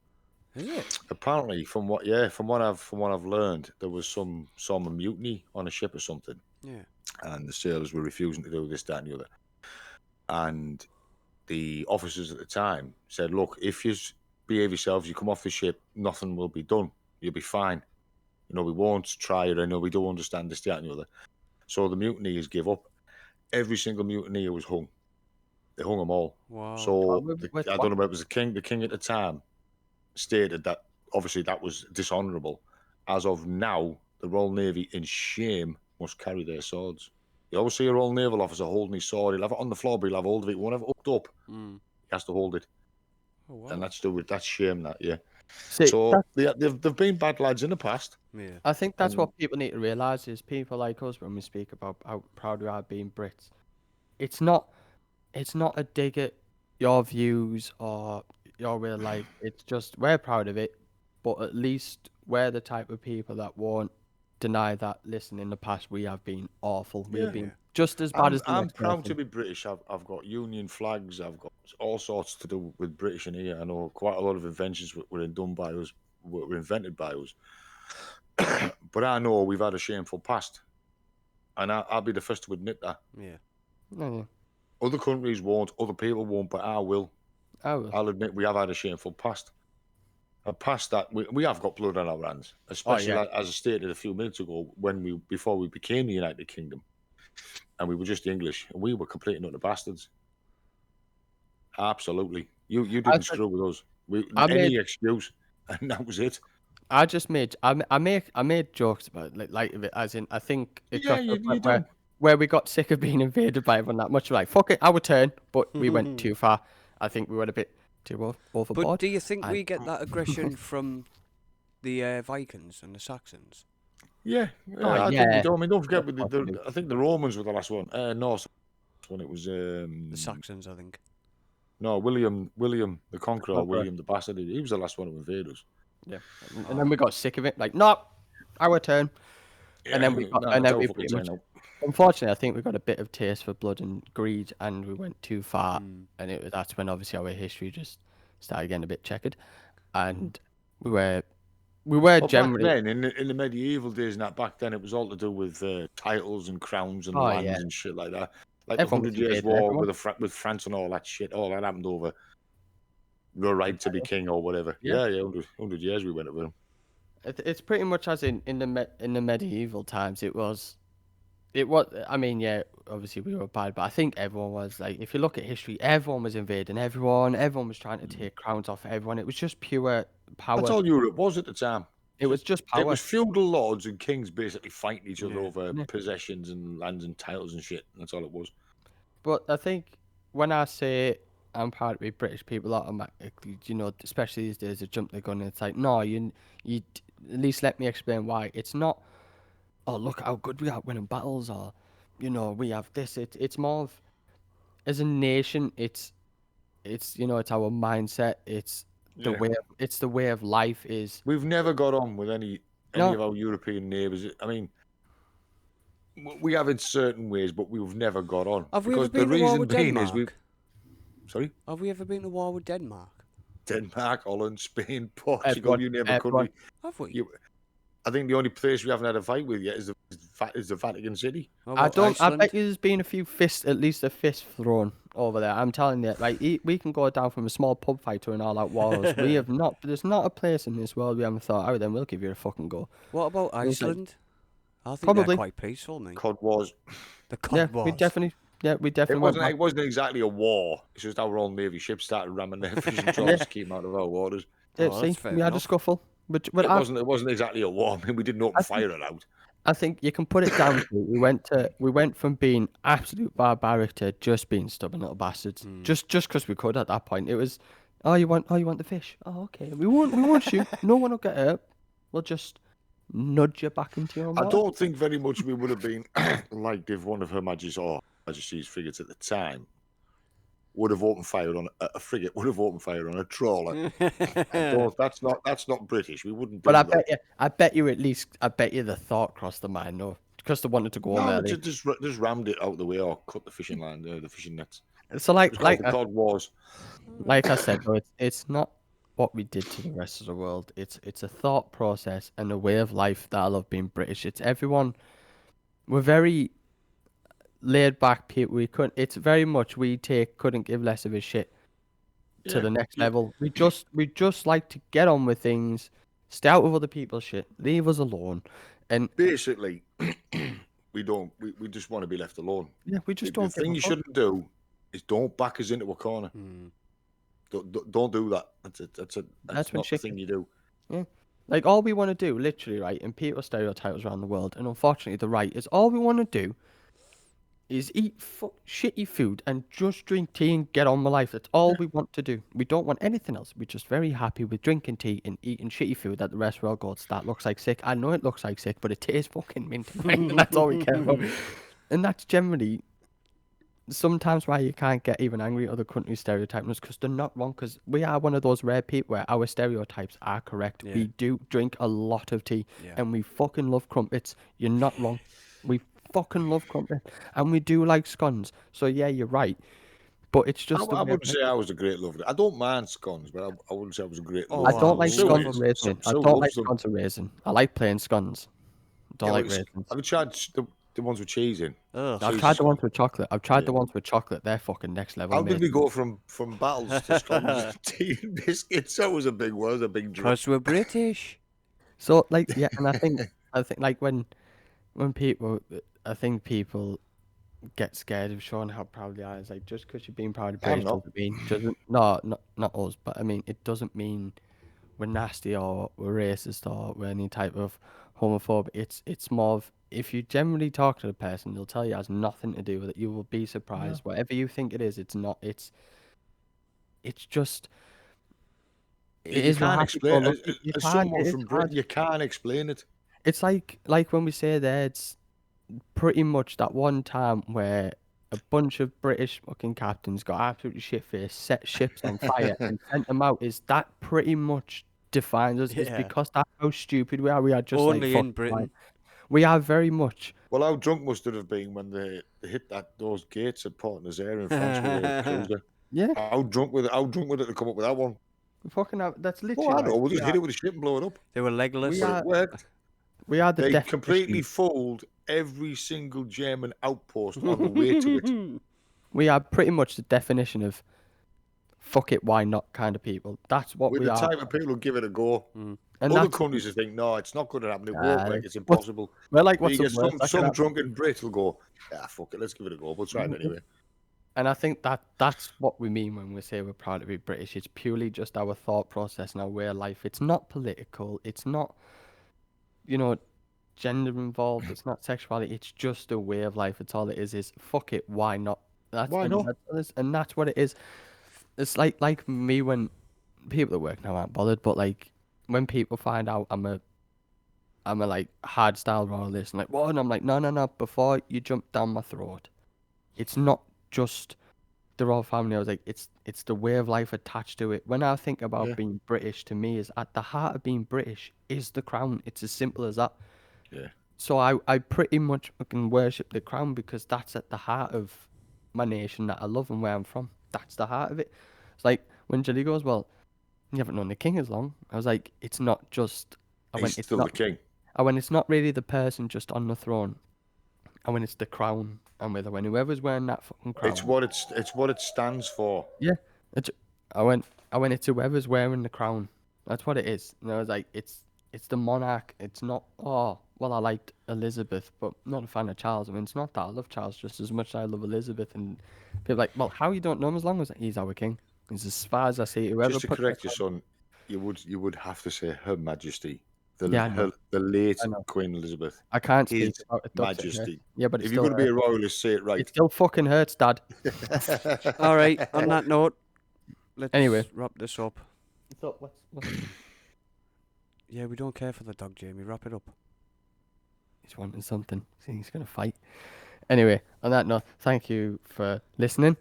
Speaker 2: Is it?
Speaker 3: Apparently, from what I've learned, there was some mutiny on a ship or something,
Speaker 2: Yeah.
Speaker 3: and the sailors were refusing to do this, that, and the other. And the officers at the time said, "Look, if you behave yourselves, you come off the ship, nothing will be done. You'll be fine. We won't try it. I know we don't understand this, that, and the other." So the mutineers give up. Every single mutineer was hung. They hung them all.
Speaker 2: Wow.
Speaker 3: So
Speaker 1: With
Speaker 3: I
Speaker 1: what?
Speaker 3: don't know if it was the king. The king at the time stated that obviously that was dishonourable. As of now, the Royal Navy, in shame, must carry their swords. You always see a Royal Naval officer holding his sword. He'll have it on the floor, but he'll have hold of it. He won't have it hooked up.
Speaker 2: Mm.
Speaker 3: He has to hold it,
Speaker 2: Oh
Speaker 3: and
Speaker 2: wow.
Speaker 3: that's shame. That yeah.
Speaker 1: See,
Speaker 3: So they've been bad lads in the past.
Speaker 2: Yeah.
Speaker 1: I think that's
Speaker 3: And
Speaker 1: what people need to realize is people like us when we speak about how proud we are being Brits. It's not a dig at your views or your way of life. It's just we're proud of it, but at least we're the type of people that won't deny that. Listen, in the past we have been awful. We have
Speaker 3: yeah,
Speaker 1: been just as bad as the
Speaker 3: I'm
Speaker 1: next
Speaker 3: proud to
Speaker 1: person.
Speaker 3: be British. I've got Union flags. I've got all sorts to do with British in here. I know quite a lot of inventions were done by us, were invented by us. But I know we've had a shameful past, and I'll be the first to admit that.
Speaker 2: Yeah.
Speaker 1: No, yeah,
Speaker 3: Other countries won't, other people won't, but I will.
Speaker 1: I will.
Speaker 3: I'll admit we have had a shameful past. A past that we have got blood on our hands,
Speaker 1: Oh
Speaker 3: especially
Speaker 1: yeah,
Speaker 3: as I stated a few minutes ago, before we became the United Kingdom, and we were just English, and we were complete and utter bastards. Absolutely, you
Speaker 1: I
Speaker 3: didn't
Speaker 1: said
Speaker 3: screw with us.
Speaker 1: I made
Speaker 3: Any excuse, and that was it.
Speaker 1: I just made I made jokes about it, like light of it, as in I think it
Speaker 3: Yeah,
Speaker 1: got to a
Speaker 3: you
Speaker 1: point
Speaker 3: do.
Speaker 1: where we got sick of being invaded by everyone that much. We're like, fuck it, our turn, but we went too far. I think we went a bit too
Speaker 2: But
Speaker 1: overboard.
Speaker 2: do you think
Speaker 1: And
Speaker 2: we get that aggression from the Vikings and the Saxons?
Speaker 3: Yeah,
Speaker 1: oh
Speaker 3: I think we
Speaker 1: yeah,
Speaker 3: do. I mean, don't
Speaker 1: yeah,
Speaker 3: forget,
Speaker 1: possibly.
Speaker 3: I think the Romans were the last one. No, when it was
Speaker 2: The Saxons, I think.
Speaker 3: no William the Conqueror, or
Speaker 1: Conqueror.
Speaker 3: William the Bastard. He was the last one to invade us.
Speaker 1: Yeah, and then we got sick of it. Like, no, our turn. And
Speaker 3: Yeah,
Speaker 1: then we got,
Speaker 3: no,
Speaker 1: and
Speaker 3: it's
Speaker 1: then
Speaker 3: our
Speaker 1: we
Speaker 3: fucking
Speaker 1: pretty
Speaker 3: turn
Speaker 1: much,
Speaker 3: now.
Speaker 1: unfortunately, I think we got a bit of taste for blood and greed, and we went too far.
Speaker 2: Mm.
Speaker 1: And that's when obviously our history just started getting a bit checkered, and we were
Speaker 3: Well, back
Speaker 1: generally.
Speaker 3: then, in the medieval days, and that back then, it was all to do with titles and crowns and
Speaker 1: Oh yeah,
Speaker 3: lands and shit like that. Like the
Speaker 1: everyone was
Speaker 3: Hundred Years'
Speaker 1: invading
Speaker 3: War
Speaker 1: everyone.
Speaker 3: with with France and all that shit. All that happened over the right to be king or whatever.
Speaker 1: Yeah,
Speaker 3: Yeah, 100 years we went over them.
Speaker 1: it's pretty much as in the medieval times. It was. I mean, yeah, obviously we were bad, but I think everyone was like, if you look at history, everyone was invading everyone. Everyone was trying to take crowns off everyone. It was just pure
Speaker 3: That's
Speaker 1: power.
Speaker 3: all Europe was at the time.
Speaker 1: It was just
Speaker 3: It
Speaker 1: power.
Speaker 3: was feudal lords and kings basically fighting each other
Speaker 2: Yeah.
Speaker 3: over
Speaker 1: Yeah.
Speaker 3: possessions and lands and titles and shit. That's all it was.
Speaker 1: But I think when I say I'm proud to be British, people automatically, especially these days, they jump the gun and it's like, no, at least let me explain why. It's not, oh, look how good we are at winning battles, or, we have this. It's more of, as a nation, it's our mindset.
Speaker 3: Yeah.
Speaker 1: It's the way of life is,
Speaker 3: We've never got on with any
Speaker 1: no,
Speaker 3: of our European neighbours. I mean, we have in certain ways, but we've never got on.
Speaker 2: Have we ever
Speaker 3: Because the
Speaker 2: been to war
Speaker 3: reason
Speaker 2: with
Speaker 3: being is
Speaker 2: Denmark?
Speaker 3: sorry,
Speaker 2: Have we ever been to war with Denmark?
Speaker 3: Denmark, Holland, Spain, Portugal,
Speaker 1: everyone,
Speaker 3: you name a
Speaker 1: everyone.
Speaker 3: country.
Speaker 2: Have we?
Speaker 3: You, I think the only place we haven't had a fight with yet is the Vatican City.
Speaker 2: How
Speaker 1: I
Speaker 2: about
Speaker 1: don't. I
Speaker 2: Iceland?
Speaker 1: bet you there's been a few fists, at least a fist thrown over there. I'm telling you, like we can go down from a small pub fight to an all-out wars. We have not. There's not a place in this world we haven't thought, oh, then we'll give you a fucking go.
Speaker 2: What about
Speaker 1: It was like,
Speaker 2: Iceland? I think they're
Speaker 1: probably,
Speaker 2: quite peaceful, mate.
Speaker 3: Cod Wars.
Speaker 2: The
Speaker 1: yeah.
Speaker 2: Cod Wars.
Speaker 1: We definitely went back.
Speaker 3: It wasn't exactly a war. It's just our Royal Navy ships started ramming their fishing
Speaker 1: Yeah,
Speaker 3: trawlers to keep them out of our waters.
Speaker 1: yeah,
Speaker 2: Oh,
Speaker 1: see,
Speaker 2: that's fair
Speaker 1: we had a
Speaker 2: enough.
Speaker 1: scuffle, but
Speaker 3: It wasn't exactly a war. I mean, we didn't open
Speaker 1: I think
Speaker 3: fire it out.
Speaker 1: I think you can put it down to we went from being absolute barbaric to just being stubborn little bastards.
Speaker 2: Hmm.
Speaker 1: Just because we could at that point. It was, you want the fish? Oh, okay. We won't shoot. No one will get hurt. We'll just nudge you back into your
Speaker 3: I
Speaker 1: water.
Speaker 3: don't think very much we would have been liked if one of Her Majesty's frigates at the time would have opened fire on a frigate, would have opened fire on a trawler. That's not British. We wouldn't do
Speaker 1: But
Speaker 3: that.
Speaker 1: I bet you the thought crossed the mind, no, because they wanted to go home
Speaker 3: No,
Speaker 1: early.
Speaker 3: just rammed it out the way or cut the fishing line, the fishing nets.
Speaker 1: So
Speaker 3: It was called the Cod Wars.
Speaker 1: like I said, though, it's not what we did to the rest of the world. It's a thought process and a way of life that I love being British. It's everyone. We're very laid back people. We couldn't. It's very much we take couldn't give less of a shit to
Speaker 3: Yeah.
Speaker 1: the next level. We just like to get on with things, stay out of other people's shit, leave us alone, and
Speaker 3: Basically, we don't. We just want to be left alone.
Speaker 1: yeah, we just
Speaker 3: The
Speaker 1: don't give
Speaker 3: thing
Speaker 1: a
Speaker 3: you
Speaker 1: fuck.
Speaker 3: shouldn't do is don't back us into a corner.
Speaker 2: Hmm.
Speaker 3: Don't do that. That's
Speaker 1: That's when
Speaker 3: not the
Speaker 1: shit.
Speaker 3: thing you do.
Speaker 1: Yeah. Like all we want to do, literally, right, and people stereotype us around the world, and unfortunately, the right is all we want to do is eat shitty food and just drink tea and get on with life. That's all we want to do. We don't want anything else. We're just very happy with drinking tea and eating shitty food that the rest of the world goes, that looks like sick. I know it looks like sick, but it tastes fucking mint, right? And that's all we care about. And that's generally sometimes why you can't get even angry at other countries stereotyping us because they're not wrong. Because we are one of those rare people where our stereotypes are correct.
Speaker 2: Yeah.
Speaker 1: We do drink a lot of tea
Speaker 2: Yeah.
Speaker 1: and we fucking love crumpets. You're not wrong. We fucking love crumpets and we do like scones. So yeah, you're right. But it's
Speaker 3: I,
Speaker 1: just the
Speaker 3: I
Speaker 1: way.
Speaker 3: wouldn't say I was a great lover. I don't mind scones, but I wouldn't say I was a great
Speaker 2: Oh,
Speaker 1: I
Speaker 3: lover.
Speaker 1: don't
Speaker 2: I
Speaker 1: like
Speaker 3: Sue
Speaker 1: scones
Speaker 2: love
Speaker 1: and
Speaker 3: is.
Speaker 1: raisin. I
Speaker 3: Sue
Speaker 1: don't like
Speaker 3: loves them.
Speaker 1: scones and raisin. I like plain scones. Don't
Speaker 3: Yeah,
Speaker 1: like
Speaker 3: like,
Speaker 1: raisins.
Speaker 3: have you tried the ones with cheese in?
Speaker 2: Ugh.
Speaker 1: I've
Speaker 3: cheese
Speaker 1: tried the
Speaker 3: scone.
Speaker 1: ones with chocolate. I've tried the
Speaker 3: Yeah.
Speaker 1: ones with chocolate. They're fucking next level.
Speaker 3: How did we
Speaker 1: Amazing.
Speaker 3: go from battles to scones, tea and biscuits? That was a big word, a big drip.
Speaker 2: Because we're British.
Speaker 1: So like yeah, and I think like when people, I think people get scared of showing how proud they are. It's like just because you're being proud of
Speaker 3: I'm
Speaker 1: British
Speaker 3: not.
Speaker 1: doesn't mean doesn't no not us, but I mean it doesn't mean we're nasty or we're racist or we're any type of homophobe. It's more of if you generally talk to the person, they'll tell you it has nothing to do with it. You will be surprised. Whatever you think it is, it's not. It's just it
Speaker 3: You
Speaker 1: is what
Speaker 3: can't
Speaker 1: happens. So
Speaker 3: explain.
Speaker 1: look, it's
Speaker 3: As
Speaker 1: hard.
Speaker 3: someone
Speaker 1: It is
Speaker 3: from Britain,
Speaker 1: hard.
Speaker 3: you can't explain it.
Speaker 1: It's like when we say there, it's pretty much that one time where a bunch of British fucking captains got absolutely shit faced, set ships on fire, and sent them out. Is that pretty much defines us? Is
Speaker 2: Yeah.
Speaker 1: because that's how stupid we are. We are just like
Speaker 2: Only
Speaker 1: fuck.
Speaker 2: in Britain.
Speaker 1: We are very much.
Speaker 3: Well, how drunk must it have been when they hit those gates at Port Nazaire in France with a cruiser?
Speaker 1: Yeah,
Speaker 3: How drunk with it? How drunk with it to come up with that one?
Speaker 1: fucking. That's
Speaker 3: Oh,
Speaker 1: literally
Speaker 3: I
Speaker 1: right.
Speaker 3: know. We'll just hit it with a ship and blow it up.
Speaker 2: They were legless.
Speaker 1: We
Speaker 3: But
Speaker 1: are.
Speaker 3: it worked.
Speaker 1: We are the
Speaker 3: They
Speaker 1: definition.
Speaker 3: completely fooled every single German outpost on the way to it.
Speaker 1: We are pretty much the definition of fuck it, why not kind of people. That's what
Speaker 3: We're
Speaker 1: we
Speaker 3: the
Speaker 1: are.
Speaker 3: type of people who give it a go.
Speaker 1: And
Speaker 3: Other
Speaker 1: that's
Speaker 3: countries will think, no, it's not going to happen. It won't work. It's
Speaker 1: what's-
Speaker 3: impossible.
Speaker 1: we're like
Speaker 3: But
Speaker 1: what's
Speaker 3: you
Speaker 1: the
Speaker 3: get
Speaker 1: worst that could
Speaker 3: some
Speaker 1: happen?
Speaker 3: drunken Brit will go, yeah, fuck it, let's give it a go. We'll try it anyway.
Speaker 1: And I think that's what we mean when we say we're proud to be British. It's purely just our thought process and our way of life. It's not political. It's not, gender involved. It's not sexuality. It's just a way of life. It's all it is. Is fuck it. Why not?
Speaker 3: Why not?
Speaker 1: And that's what it is. It's like me when people at work now aren't bothered, but like when people find out I'm a like hard style royalist, and like what? And I'm like no. Before you jump down my throat, it's not just the royal family. I was like, it's the way of life attached to it. When I think about
Speaker 3: Yeah.
Speaker 1: being British, to me, is at the heart of being British is the crown. It's as simple as that.
Speaker 3: Yeah.
Speaker 1: So I pretty much fucking worship the crown because that's at the heart of my nation that I love and where I'm from. That's the heart of it. It's like when Jilly goes, well, you haven't known the king as long. I was like, it's not just.
Speaker 3: He's
Speaker 1: It's
Speaker 3: still
Speaker 1: not.
Speaker 3: the king.
Speaker 1: When it's not really the person just on the throne, and when it's the crown, and when whoever's wearing that fucking crown.
Speaker 3: It's what it stands for.
Speaker 1: Yeah, I went it's whoever's wearing the crown. That's what it is. And I was like, it's the monarch. It's not. Oh, well, I liked Elizabeth, but not a fan of Charles. I mean, it's not that I love Charles just as much as I love Elizabeth. And people are like, well, how you don't know him as long as he's our king? He's as far as I see. Whoever
Speaker 3: Just to
Speaker 1: put
Speaker 3: correct your son, you would have to say Her Majesty, the late
Speaker 1: I know.
Speaker 3: Queen Elizabeth.
Speaker 1: I can't speak
Speaker 3: His
Speaker 1: about it. Does it hurt?
Speaker 3: Majesty.
Speaker 1: Yeah, but
Speaker 3: If you're going to be a royalist, say it right.
Speaker 1: it still fucking hurts, Dad.
Speaker 2: All right. On that note, let's
Speaker 1: Anyway.
Speaker 2: wrap this up.
Speaker 1: So what's
Speaker 2: Yeah, we don't care for the dog, Jamie. Wrap it up.
Speaker 1: He's wanting something. He's gonna fight. Anyway, on that note, thank you for listening.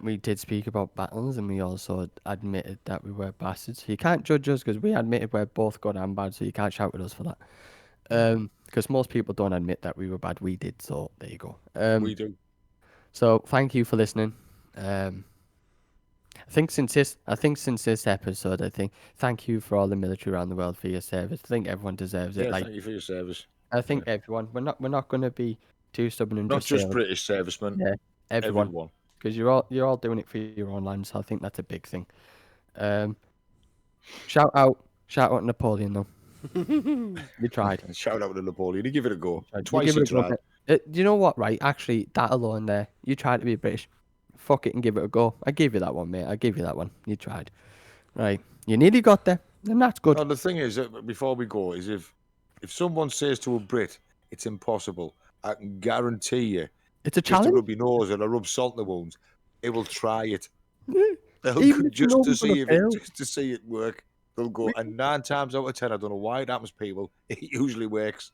Speaker 1: We did speak about battles, and we also admitted that we were bastards. You can't judge us because we admitted we're both good and bad, so you can't shout at us for that. Because most people don't admit that we were bad. We did, so there you go.
Speaker 3: We do.
Speaker 1: So thank you for listening. I think since this episode, thank you for all the military around the world for your service. I think everyone deserves it.
Speaker 3: Yeah,
Speaker 1: Like
Speaker 3: thank you for your service.
Speaker 1: I think everyone. We're not going to be too stubborn and
Speaker 3: Not
Speaker 1: just say,
Speaker 3: just British servicemen,
Speaker 1: yeah, everyone,
Speaker 3: everyone.
Speaker 1: because you're all doing it for your own land. So I think that's a big thing. Um, shout out Napoleon though. You tried.
Speaker 3: Shout out to Napoleon. He give it a go.
Speaker 1: You
Speaker 3: Twice
Speaker 1: give
Speaker 3: he
Speaker 1: it a go.
Speaker 3: tried.
Speaker 1: Do you know what? Right, actually, that alone there, you tried to be British. Fuck it and give it a go. I gave you that one, mate. I gave you that one. You tried. Right, you nearly got there, and that's good.
Speaker 3: No, the thing is, before we go, is if someone says to a Brit, it's impossible, I can guarantee you,
Speaker 1: It's a
Speaker 3: just to
Speaker 1: challenge.
Speaker 3: rub your nose and to rub salt in the wounds, they will try it. They'll
Speaker 1: Even if you know
Speaker 3: just
Speaker 1: you're gonna fail.
Speaker 3: just to see it work. They'll go, and 9 times out of 10, I don't know why it happens, people. It usually works.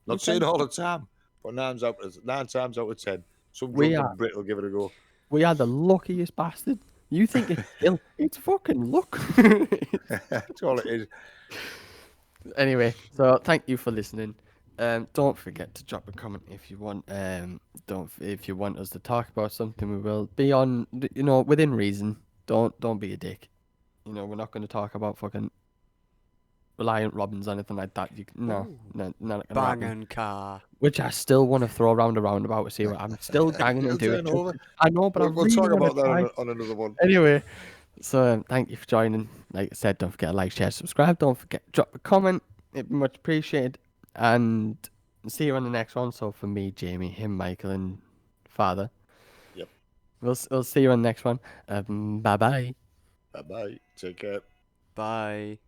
Speaker 3: Not saying all the time, but 9 times out of 10, some
Speaker 1: We
Speaker 3: drunken
Speaker 1: are
Speaker 3: Brit will give it a go.
Speaker 1: we are the luckiest bastard. You think it's skill? It's fucking luck.
Speaker 3: That's all it is.
Speaker 1: Anyway, so thank you for listening. Don't forget to drop a comment if you want. If you want us to talk about something, we will be on. Within reason. Don't be a dick. We're not going to talk about fucking Reliant Robins or anything like that. No, not gonna happen.
Speaker 2: Banging car.
Speaker 1: Which I still want to throw around a roundabout to see what I'm still ganging to
Speaker 3: It'll
Speaker 1: do it.
Speaker 3: turn over.
Speaker 1: I know, but I
Speaker 3: We'll
Speaker 1: really
Speaker 3: talk
Speaker 1: want to
Speaker 3: about that
Speaker 1: try.
Speaker 3: on another one.
Speaker 1: Anyway, so thank you for joining. Like I said, don't forget to like, share, subscribe. Don't forget to drop a comment. It'd be much appreciated. And see you on the next one. So for me, Jamie, him, Michael, and Father.
Speaker 3: Yep.
Speaker 1: We'll see you on the next one. Bye bye.
Speaker 3: Bye bye. Take care.
Speaker 2: Bye.